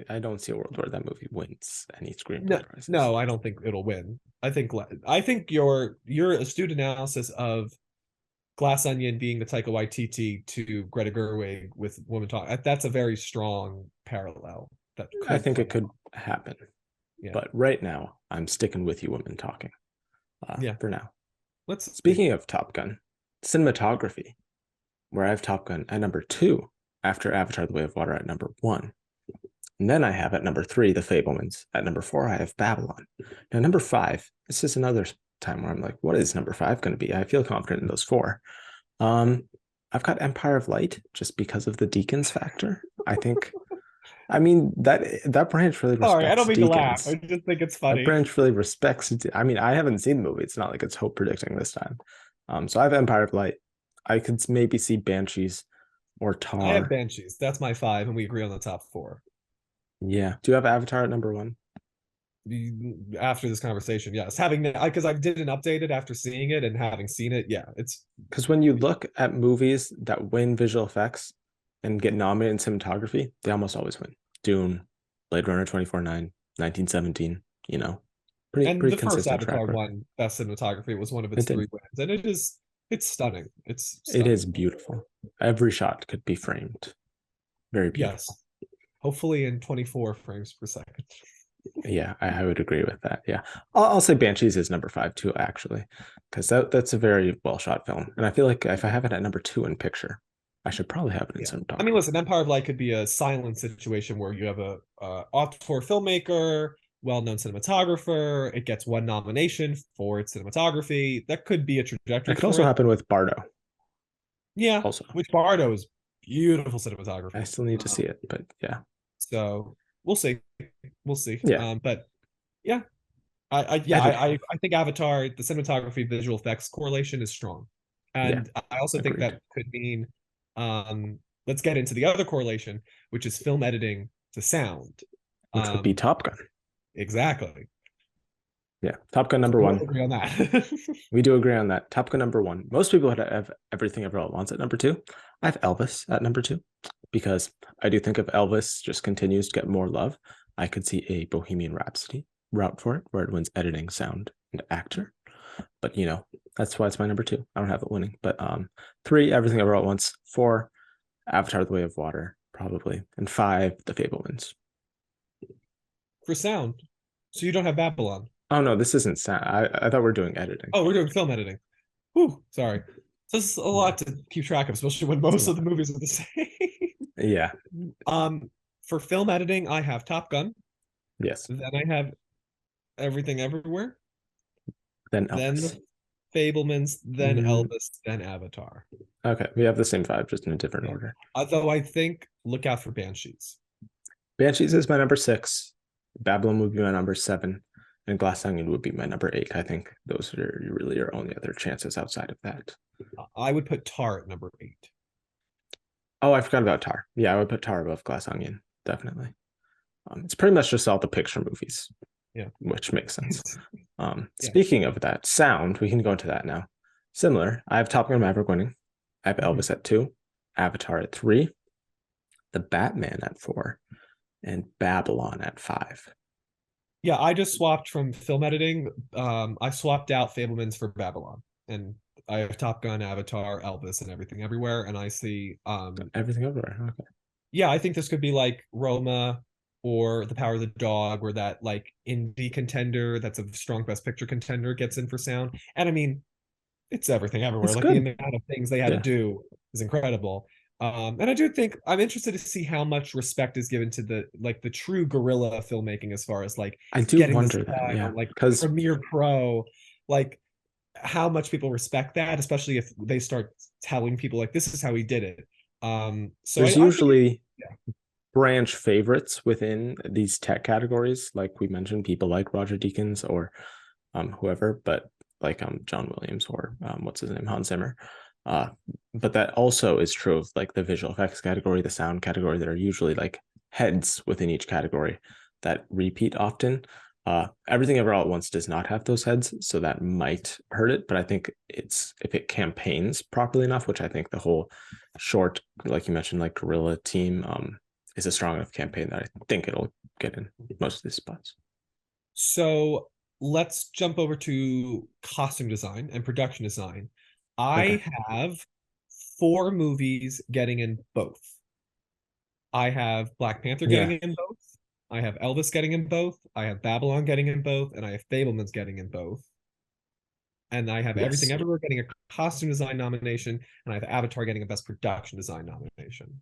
A: I don't see a world where that movie wins any
B: No,
A: screenplay prizes.
B: no, I don't think it'll win. I think your astute analysis of Glass Onion being the Taika Waititi to Greta Gerwig with Women Talk, that's a very strong parallel that
A: I
B: could
A: think
B: play
A: it could
B: out.
A: happen,
B: Yeah,
A: but right now I'm sticking with you, women talking.
B: yeah.
A: For now.
B: Let's see.
A: Speaking of Top Gun, cinematography, where I have Top Gun at number two, after Avatar: The Way of Water at number one. And then I have at number three, The Fablemans. At number four, I have Babylon. Now, number five, it's just another time where I'm like, what is number five going to be? I feel confident in those four. Um, I've got Empire of Light just because of the Deacons factor. I think, I mean, that branch really
B: Sorry, I don't
A: respects
B: mean to laugh. I
A: Deacons.
B: just think it's
A: That
B: funny.
A: branch really respects. I mean, I haven't seen the movie. It's not like it's hope predicting this time. So I have Empire of Light. I could maybe see Banshees or
B: I have
A: Tar.
B: Banshees. That's my five, and we agree on the top four.
A: Yeah. Do you have Avatar at number one?
B: After this conversation, yes. Having because I didn't update it after seeing it and having seen it, yeah, it's
A: Because when you look at movies that win visual effects and get nominated in cinematography, they almost always win. Dune, Blade Runner 2049, 1917, pretty
B: and
A: pretty
B: the first
A: consistent
B: Avatar
A: track record.
B: won best cinematography. It was one of its
A: It
B: three
A: did.
B: wins, and it's stunning. It's
A: It
B: stunning.
A: is beautiful. Every shot could be framed. Very
B: Yes,
A: beautiful.
B: hopefully in 24 frames per second.
A: Yeah, I would agree with that. Yeah, I'll say Banshees is number five too, actually, because that's a very well shot film, and I feel like if I have it at number two in picture, I should probably have it in
B: Yeah, I mean,
A: cinematography.
B: listen, Empire of Light could be a silent situation where you have a auteur filmmaker, well-known cinematographer. It gets one nomination for its cinematography. That could be a
A: That
B: trajectory
A: could
B: for
A: also
B: it.
A: happen with Bardo.
B: Yeah,
A: Also,
B: which Bardo is beautiful
A: I
B: cinematography.
A: still need to see it, but yeah,
B: So we'll see, we'll see.
A: yeah,
B: But yeah, I
A: I
B: yeah,
A: do.
B: I think Avatar, the cinematography, visual effects correlation is strong.
A: Yeah,
B: And I also think
A: agreed.
B: that could mean, let's get into the other correlation, which is film editing to sound.
A: Which would be
B: Um,
A: Top Gun.
B: exactly.
A: Yeah, Top Gun
B: So
A: number
B: we both
A: one.
B: agree on that.
A: We do agree on that. Top Gun number one. Most people have Everything Ever All at Once at number two. I have Elvis at number two because I do think if Elvis just continues to get more love, I could see a Bohemian Rhapsody route for it, where it wins editing, sound, and actor. But that's why it's my number two. I don't have it winning. But three, Everything Ever All at Once. Four, Avatar: The Way of Water, probably, and five, The Fablemans.
B: For sound. So you don't have Babylon.
A: Oh no, this isn't sound. I thought we are doing editing.
B: Oh, we're doing film editing. Whew, sorry. So this is a
A: Yeah,
B: lot to keep track of, especially when
A: it's a
B: most of the
A: lot.
B: movies are the same.
A: Yeah.
B: For film editing, I have Top Gun.
A: Yes.
B: Then I have Everything Everywhere.
A: Then
B: Then
A: Elvis.
B: The Fablemans. Then
A: Mm,
B: Elvis. Then Avatar.
A: okay, we have the same five, just in a different
B: Yeah.
A: order.
B: Although I think look out for Banshees.
A: Banshees is my number six. Babylon would be my number seven, and Glass Onion would be my number eight. I think those are really your only other chances outside of that.
B: I would put Tar at number 8.
A: Oh, I forgot about Tar. Yeah, I would put Tar above Glass Onion, definitely. It's pretty much just all the picture movies,
B: Yeah.
A: which makes sense.
B: Yeah.
A: Speaking of that, sound, we can go into that now. Similar, I have Top Gun Maverick winning. I have
B: Mhm.
A: Elvis at two, Avatar at three, The Batman at four, and Babylon at five.
B: Yeah, I just swapped from film editing. I swapped out Fablemans for Babylon, and I have Top Gun, Avatar, Elvis, and Everything Everywhere. And I see,
A: Everything everywhere. Okay.
B: yeah, I think this could be like Roma or The Power of the Dog, where that like indie contender that's a strong Best Picture contender gets in for sound. And I mean, it's Everything Everywhere.
A: It's
B: Like the
A: good.
B: amount of things they had to
A: Yeah.
B: do is incredible. And I do think I'm interested to see how much respect is given to the true guerrilla filmmaking as far as like
A: I do
B: getting the
A: wonder that.
B: style,
A: Yeah.
B: like
A: Because
B: Premiere Pro, like how much people respect that, especially if they start telling people like this is how he did it. So
A: there's
B: I think
A: usually
B: yeah.
A: branch favorites within these tech categories. Like we mentioned, people like Roger Deakins or whoever, but like John Williams or what's his name, Hans Zimmer. Uh, but that also is true of like the visual effects category, the sound category, that are usually like heads within each category that repeat often. Everything Ever All at Once does not have those heads, so that might hurt it. But I think it's if it campaigns properly enough, which I think the whole short, like you mentioned, like guerrilla team is a strong enough campaign that I think it'll get in most of these spots.
B: So let's jump over to costume design and production design.
A: Okay.
B: I have 4 movies getting in both. I have Black Panther getting
A: Yeah.
B: in both. I have Elvis getting in both. I have Babylon getting in both, and I have Fablemans getting in both. And I have Everything
A: Yes.
B: Everywhere getting a costume design nomination, and I have Avatar getting a Best Production Design nomination.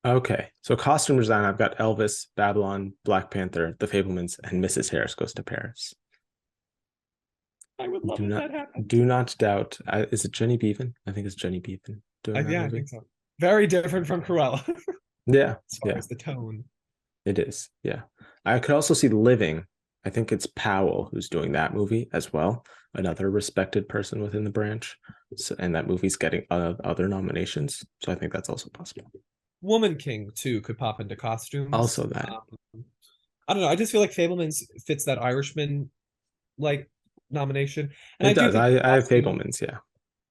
A: Okay. So costume design, I've got Elvis, Babylon, Black Panther, The Fablemans, and Mrs. Harris Goes to Paris.
B: I would love
A: Do
B: if
A: not
B: that happened.
A: do not doubt. Is it Jenny Beavan? I think it's Jenny Beavan doing that
B: Yeah, I
A: movie.
B: think so. Very different from Cruella
A: Yeah.
B: as far
A: Yeah.
B: as the tone.
A: It is. Yeah. I could also see Living. I think it's Powell who's doing that movie as well. Another respected person within the branch. So, and that movie's getting other nominations. So I think that's also possible.
B: Woman King too could pop into costumes.
A: Also that.
B: I don't know. I just feel like Fablemans fits that Irishman like nomination, and I
A: It
B: do
A: does.
B: think
A: I have
B: costume.
A: Fablemans, yeah.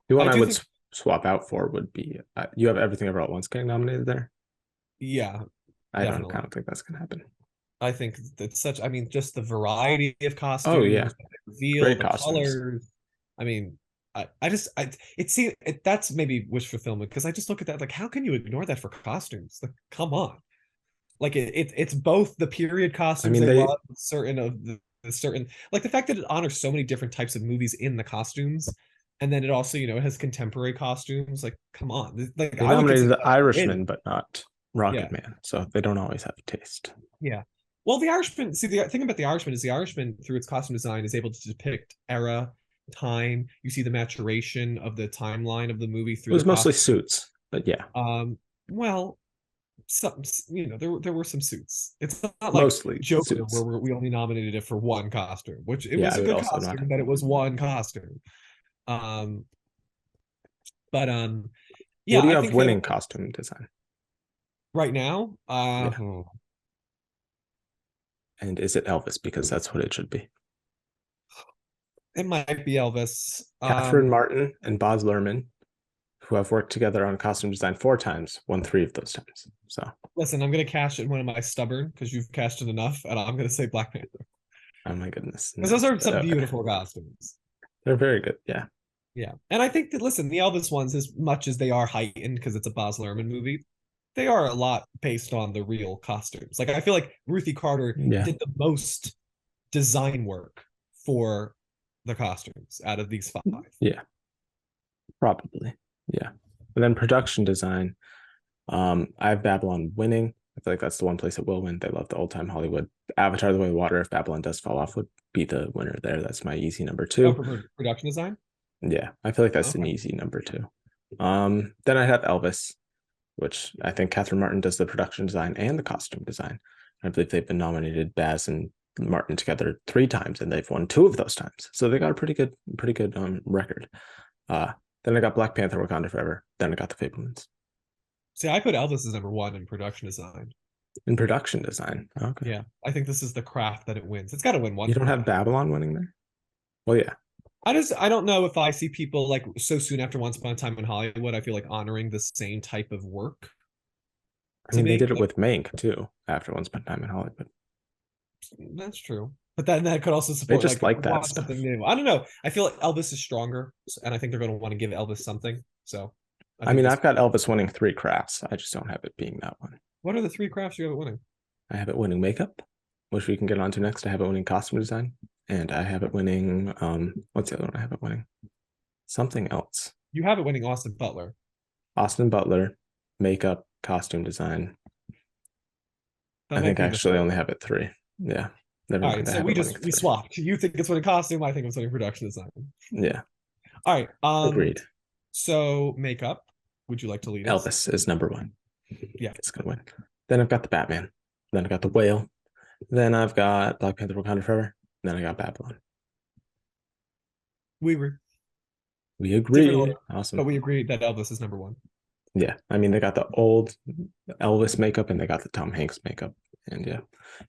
A: The one
B: I
A: I
B: do
A: would
B: think
A: swap out for would be you have Everything Ever All at Once getting nominated there.
B: yeah,
A: I
B: definitely.
A: don't think that's gonna happen.
B: I think it's such. I mean, just the variety of
A: Oh yeah,
B: costumes, the reveal,
A: great
B: the
A: costumes.
B: colors. I mean, I just, it seems that's maybe wish fulfillment because I just look at that like, how can you ignore that for costumes? Like, come on. Like it's both the period
A: I
B: costumes
A: mean
B: they
A: they
B: love, certain of the certain like the fact that it honors so many different types of movies in the costumes, and then it also it has contemporary costumes. Like, come on, like
A: they
B: I would
A: nominated
B: consider
A: The
B: that a win.
A: Irishman, but not
B: Yeah,
A: Rocket Man, so they don't always have taste.
B: yeah. Well, The Irishman. See, the thing about The Irishman is The Irishman, through its costume design, is able to depict era, time. You see the maturation of the timeline of the movie
A: It
B: through the
A: was mostly
B: costume.
A: suits, but yeah,
B: Well, some there were some suits. It's not like
A: mostly
B: Joker where
A: suits.
B: we only nominated it for one costume, which it
A: Yeah,
B: was
A: I
B: a
A: would
B: good
A: also not
B: costume,
A: have
B: but it
A: that.
B: was one costume. Um, But
A: What
B: yeah,
A: do you
B: I
A: have
B: think that
A: winning costume design?
B: right now,
A: Yeah. And is it Elvis? Because that's what it should be.
B: it might be Elvis.
A: Catherine Martin and Boz Lerman, who have worked together on costume design 4 times, won 3 of those times. So,
B: Listen, I'm gonna cash in one of my stubborn because you've cashed in enough, and I'm gonna say Black Panther
A: oh my goodness.
B: because
A: No.
B: those are some beautiful costumes.
A: They're very good. Yeah.
B: Yeah, and I think that listen, the Elvis ones, as much as they are heightened because it's a Baz Luhrmann movie, they are a lot based on the real costumes. Like I feel like Ruthie Carter
A: Yeah.
B: did the most design work for the costumes out of these 5.
A: Yeah. Probably. Yeah. And then production design. I have Babylon winning. I feel like that's the one place it will win. They love the old time Hollywood. Avatar: The Way of Water, if Babylon does fall off, would be the winner there. That's my easy number
B: Oh,
A: two.
B: for production design.
A: Yeah, I feel like that's an
B: Okay.
A: easy number two. Then I have Elvis, which I think Catherine Martin does the production design and the costume design. I believe they've been nominated Baz and Martin together 3 times, and they've won 2 of those times. So they got a pretty good record. Then I got Black Panther: Wakanda Forever. Then I got The Fablemans.
B: See, I put Elvis as number 1 in production design.
A: In production design, okay.
B: Yeah, I think this is the craft that it wins. It's got to win one
A: You don't
B: for
A: have
B: me.
A: Babylon winning there? Well, yeah.
B: I don't know if I see people like so soon after Once Upon a Time in Hollywood. I feel like honoring the same type of work
A: I
B: to
A: mean, they
B: me.
A: did it with Mank too after Once Upon a Time in Hollywood.
B: That's true. But then that could also
A: They
B: support
A: just
B: like I
A: like that
B: want something
A: stuff.
B: new. I don't know. I feel like Elvis is stronger, and I think they're going to want to give Elvis something. So I
A: I
B: think
A: mean,
B: this.
A: I've got Elvis winning 3 crafts. I just don't have it being that one.
B: What are the 3 crafts you have it winning?
A: I have it winning makeup, which we can get onto next. I have it winning costume design, and I have it winning. What's the other one? I have it winning something else.
B: You have it winning Austin Butler.
A: Austin Butler, makeup, costume design.
B: That
A: I
B: might
A: think I
B: be the
A: actually
B: third.
A: only have it 3. Yeah, never
B: All right,
A: mind. I
B: so
A: have it winning
B: we
A: 3.
B: swapped. You think it's winning costume. I think it's winning production design.
A: Yeah,
B: All right.
A: agreed.
B: So makeup. Would you like to lead us?
A: Elvis is number 1.
B: Yeah.
A: It's gonna win. Then I've got the Batman. Then I got the Whale. Then I've got Black Panther: Wakanda Forever. Then I got Babylon.
B: We were
A: We
B: different
A: agree.
B: order, but
A: Awesome.
B: we agreed that Elvis is number 1.
A: Yeah, I mean they got the old Elvis makeup and they got the Tom Hanks makeup, and yeah,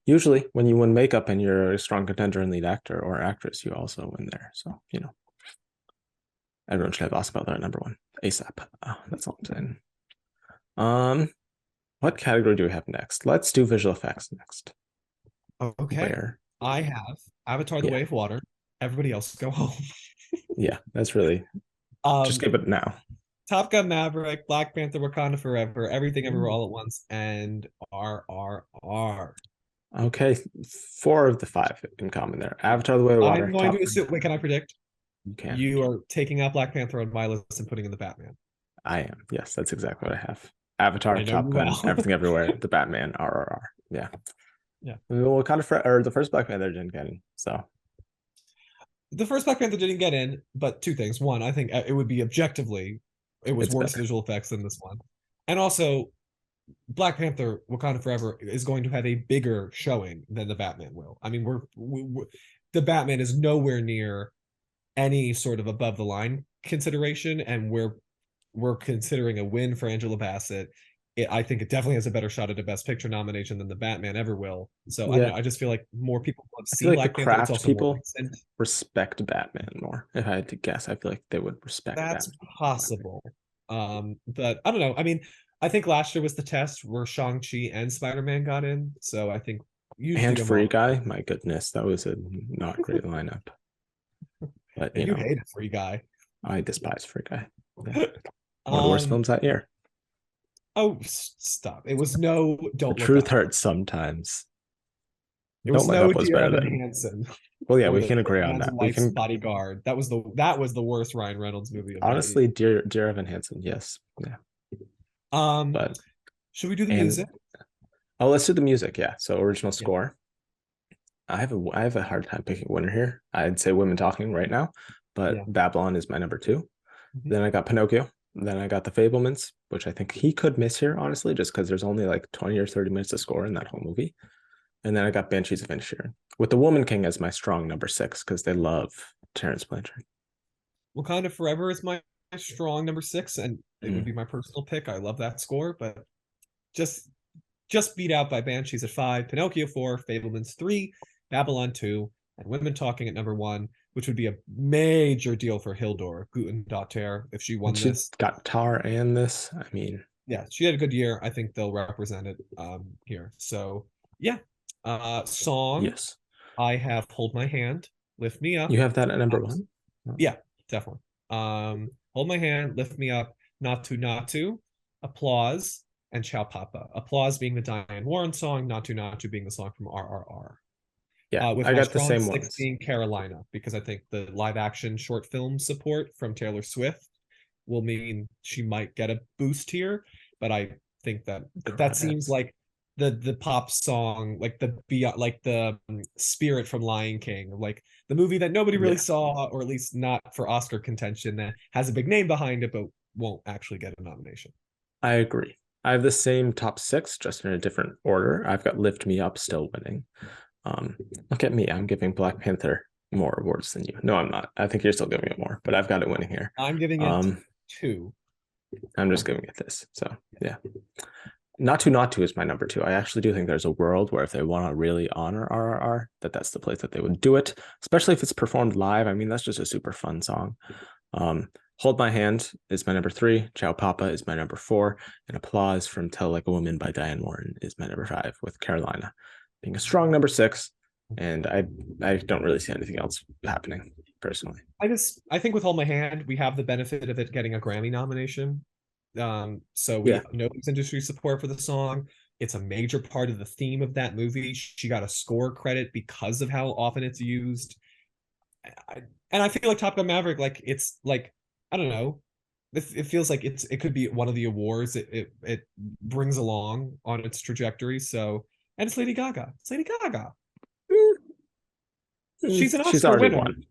A: usually when you win makeup and you're a strong contender and lead actor or actress, you also win there. So everyone should have Oscar Butler at number 1 ASAP. That's all I'm saying. Um, what category do we have next? Let's do visual effects next.
B: Okay.
A: Where?
B: I have Avatar: The
A: Yeah,
B: Way of Water. Everybody else go home.
A: yeah, that's really just
B: um,
A: give it now.
B: Top Gun Maverick, Black Panther, Wakanda Forever, Everything Everywhere All at Once, and RRR.
A: Okay, 4 of the 5 in common there. Avatar: The Way of
B: I'm
A: Water,
B: going to
A: Top Gun.
B: assume. Wait, can I predict?
A: You can.
B: You are taking out Black Panther on my list and putting in the Batman.
A: I am. Yes, that's exactly what I have. Avatar,
B: I know
A: Top
B: you
A: Gun,
B: well.
A: Everything Everywhere, The Batman, RRR. Yeah.
B: Yeah.
A: Well, kind of, or the first Black Panther didn't get in. So,
B: The first Black Panther didn't get in, but 2 things. One, I think it would be objectively, it was
A: it's
B: worse
A: better.
B: visual effects than this one. And also, Black Panther Wakanda Forever is going to have a bigger showing than the Batman will. I mean, the Batman is nowhere near any sort of above the line consideration, and we're considering a win for Angela Bassett. I think it definitely has a better shot at a Best Picture nomination than the Batman ever will. So I don't
A: Yeah.
B: know. I just feel like more people have
A: I feel
B: seen
A: like the
B: Black Panther. It's
A: craft
B: also more
A: people
B: recent.
A: respect Batman more. If I had to guess, I feel like they would respect
B: That's
A: Batman.
B: possible. But I don't know. I mean, I think last year was the test where Shang-Chi and Spider-Man got in. So I think usually
A: And
B: I'm
A: Free
B: wrong.
A: Guy, my goodness, that was a not great lineup. But,
B: And you hate a free guy.
A: I despise Free Guy. Yeah. One of the worst
B: um,
A: films that year.
B: oh, stop. It was no
A: The
B: Don't Look
A: truth
B: Up.
A: hurts sometimes.
B: It
A: Don't
B: was
A: Look
B: no
A: Up was
B: Dear
A: better
B: Evan
A: than.
B: Hansen
A: Well, yeah,
B: or
A: we
B: the
A: can agree on
B: Man's
A: that. We
B: Wife's
A: can
B: Bodyguard. That was the worst Ryan Reynolds movie of that year.
A: honestly, dear Evan Hansen, yes, yeah,
B: Um,
A: but
B: should we do the
A: and
B: music?
A: oh, let's do the music. Yeah, so original
B: Yeah,
A: score. I have a hard time picking a winner here. I'd say Women Talking right now, but
B: yeah.
A: Babylon is my number 2.
B: Mhm.
A: Then I got Pinocchio. Then I got The Fablemans, which I think he could miss here, honestly, just because there's only like 20 or 30 minutes to score in that whole movie. And then I got Banshees of Inisherin with The Woman King as my strong number 6 because they love Terrence Blanchard.
B: Wakanda Forever is my strong number 6, and it would
A: Mm.
B: be my personal pick. I love that score, but just just beat out by Banshees at 5, Pinocchio 4, Fablemans 3, Babylon 2, and Women Talking at number 1, which would be a major deal for Hildur Guten if she
A: And
B: won
A: she
B: this.
A: got Tar and this. I mean,
B: Yeah, she had a good year. I think they'll represent it here. So yeah, song,
A: yes.
B: I have Hold My Hand, Lift Me
A: You
B: Up.
A: have that at number one? Oh,
B: Yeah, definitely. Hold My Hand, Lift Me Up, Not To, Applause, and Ciao Papa. Applause being the Diane Warren song, Not To being the song from RRR.
A: yeah,
B: With
A: I
B: my
A: got the
B: strong
A: same
B: 6
A: ones.
B: being Carolina, because I think the live action short film support from Taylor Swift will mean she might get a boost here. But I think that seems
A: Crawdads.
B: like the pop song, like the spirit from Lion King, like the movie that nobody really
A: Yeah,
B: saw, or at least not for Oscar contention, that has a big name behind it, but won't actually get a nomination.
A: I agree. I have the same top six, just in a different order. I've got Lift Me Up still winning. Um, Look at me. I'm giving Black Panther more awards than you. No, I'm not. I think you're still giving it more, but I've got it winning here.
B: I'm giving it
A: Um,
B: 2.
A: I'm just giving it this. So yeah. Not to is my number two. I actually do think there's a world where if they want to really honor RRR, that's the place that they would do it, especially if it's performed live. I mean, that's just a super fun song. Hold My Hand is my number three. Ciao Papa is my number four. And Applause from Tell Like a Woman by Diane Warren is my number five, with Carolina being a strong number six. And I don't really see anything else happening personally.
B: I think with Hold My Hand, we have the benefit of it getting a Grammy nomination. So we
A: Yeah.
B: know there's industry support for the song. It's a major part of the theme of that movie. She got a score credit because of how often it's used. And I feel like Top Gun Maverick, like it's like, I don't know. It feels like it could be one of the awards it brings along on its trajectory. So, and it's Lady Gaga. It's Lady Gaga. She's an
A: She's
B: Oscar
A: already
B: winner.
A: won.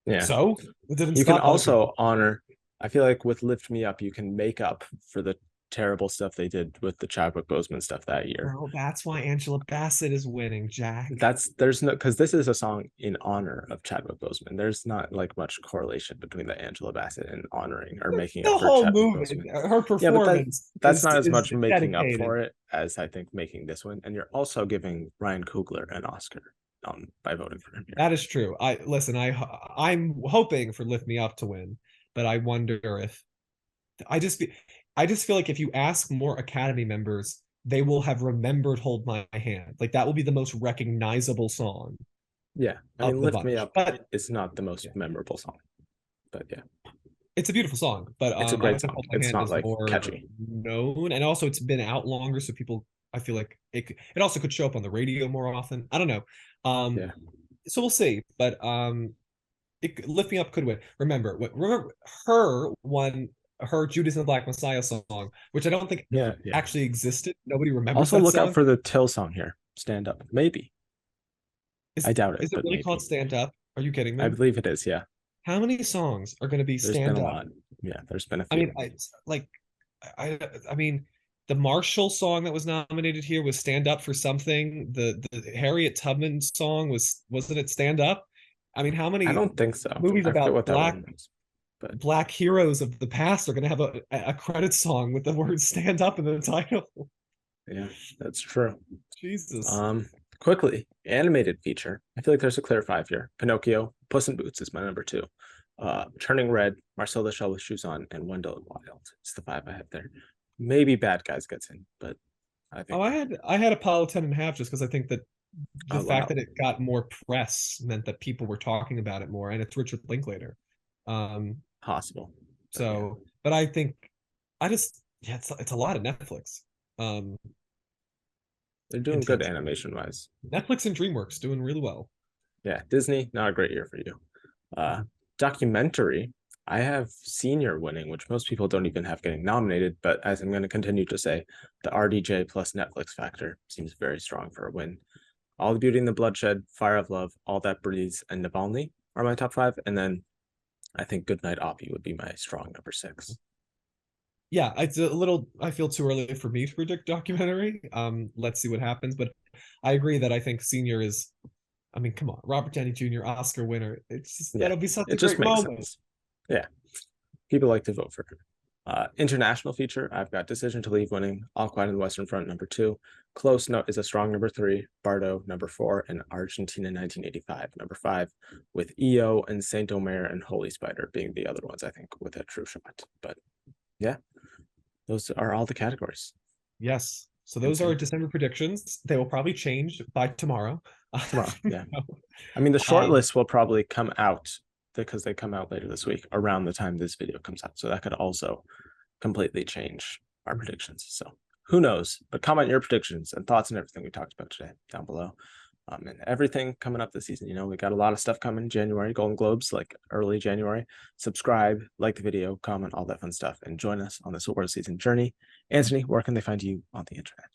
A: Yeah.
B: So it didn't
A: You can
B: stop other
A: also
B: people.
A: honor, I feel like with Lift Me Up, you can make up for the terrible stuff they did with the Chadwick Boseman stuff that year.
B: Well, that's why Angela Bassett is winning, Jack.
A: There's no, because this is a song in honor of Chadwick Boseman. There's not like much correlation between the Angela Bassett and honoring or making up
B: The
A: for
B: whole
A: Chadwick
B: movie,
A: Boseman.
B: her
A: Yeah, but
B: performance
A: that's not as
B: is
A: much making up
B: dedicated.
A: for it as I think making this one. And you're also giving Ryan Coogler an Oscar by voting for him here.
B: That is true. I listen. I'm hoping for Lift Me Up to win, but I wonder if I just I just feel like if you ask more Academy members, they will have remembered Hold My Hand. Like that will be the most recognizable song
A: Yeah, I
B: of
A: mean,
B: the
A: Lift Me
B: bunch.
A: Up
B: But
A: is not the most
B: yeah,
A: memorable song, but yeah,
B: it's a beautiful song. But
A: it's a
B: I
A: great
B: think
A: song.
B: Hold My
A: It's
B: Hand
A: not
B: is
A: like
B: more
A: catchy.
B: known, and also it's been out longer, so people I feel like it also could show up on the radio more often. I don't know. Um,
A: Yeah,
B: so we'll see. But Lift Me Up could win. Remember her one her Judas and the Black Messiah song, which I don't think
A: yeah, yeah.
B: actually existed. Nobody remembers
A: Also,
B: that
A: look out
B: song.
A: for the Till song here. Stand Up. Maybe.
B: Is
A: I doubt it,
B: is it
A: but
B: really called
A: maybe.
B: Stand Up? Are you kidding
A: I
B: me?
A: believe it is. Yeah.
B: How many songs are going to be
A: There's been
B: Stand
A: a
B: Up?
A: lot. Yeah, there's been a
B: I
A: few.
B: mean, I like I mean the Marshall song that was nominated here was Stand Up for Something. The Harriet Tubman song wasn't it Stand Up? I mean, how
A: I
B: many
A: don't think so.
B: movies
A: I forget
B: about
A: what that one was, but
B: black heroes of the past are going to have a credit song with the word stand up in the title?
A: yeah, that's true.
B: Jesus.
A: Um, Quickly, animated feature. I feel like there's a clear five here. Pinocchio, Puss in Boots is my number two. Turning Red, Marcel the Shell with Shoes On, and Wendell and Wild. It's the five I have there. Maybe Bad Guys gets in, but I
B: Oh,
A: think,
B: I had Apollo 10 and a half just because I think that the
A: oh
B: fact
A: wow,
B: that it got more press meant that people were talking about it more, and it's Richard Linklater. Um,
A: possible. But yeah,
B: so but I think I just yeah, it's a lot of Netflix. Um
A: they're doing good
B: intense.
A: animation wise.
B: Netflix and DreamWorks doing really well.
A: Yeah, Disney, not a great year for you. Uh, Documentary, I have Senior winning, which most people don't even have getting nominated. But as I'm going to continue to say, the RDJ plus Netflix factor seems very strong for a win. All the Beauty and the Bloodshed, Fire of Love, All That Breathes, and Navalny are my top five. And then I think Goodnight Oppie would be my strong number six.
B: Yeah, it's a little I feel too early for me to predict documentary. Let's see what happens, but I agree that I think Senior is I mean, come on, Robert Downey Jr. Oscar winner. It's just
A: Yeah,
B: that'll be such
A: it
B: a
A: just
B: great
A: makes
B: moment.
A: sense. Yeah. People like to vote for her. International feature, I've got Decision to Leave winning, All Quiet on the Western Front #2, Close Note is a strong #3, Bardo #4, and Argentina 1985 #5, with EO and Saint Omer and Holy Spider being the other ones, I think, with a true shot. But yeah, those are all the categories.
B: Yes. So those are December predictions. They will probably change by tomorrow.
A: Tomorrow, yeah. I mean, the short list will probably come out because they come out later this week around the time this video comes out. So that could also completely change our predictions. So who knows? But comment your predictions and thoughts and everything we talked about today down below. And everything coming up this season. You know, we got a lot of stuff coming in January, Golden Globes, like early January. Subscribe, like the video, comment, all that fun stuff, and join us on this award season journey. Anthony, where can they find you on the internet?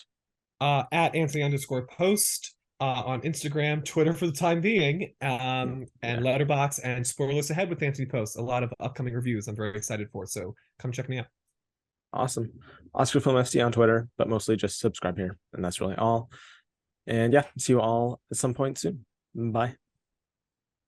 B: At Anthony_post on Instagram, Twitter for the time being, and Letterboxd and Spoilers Ahead with Anthony Post. A lot of upcoming reviews I'm very excited for. So come check me out.
A: Awesome. Oscar Film SD on Twitter, but mostly just subscribe here. And that's really all. And yeah, see you all at some point soon. Bye.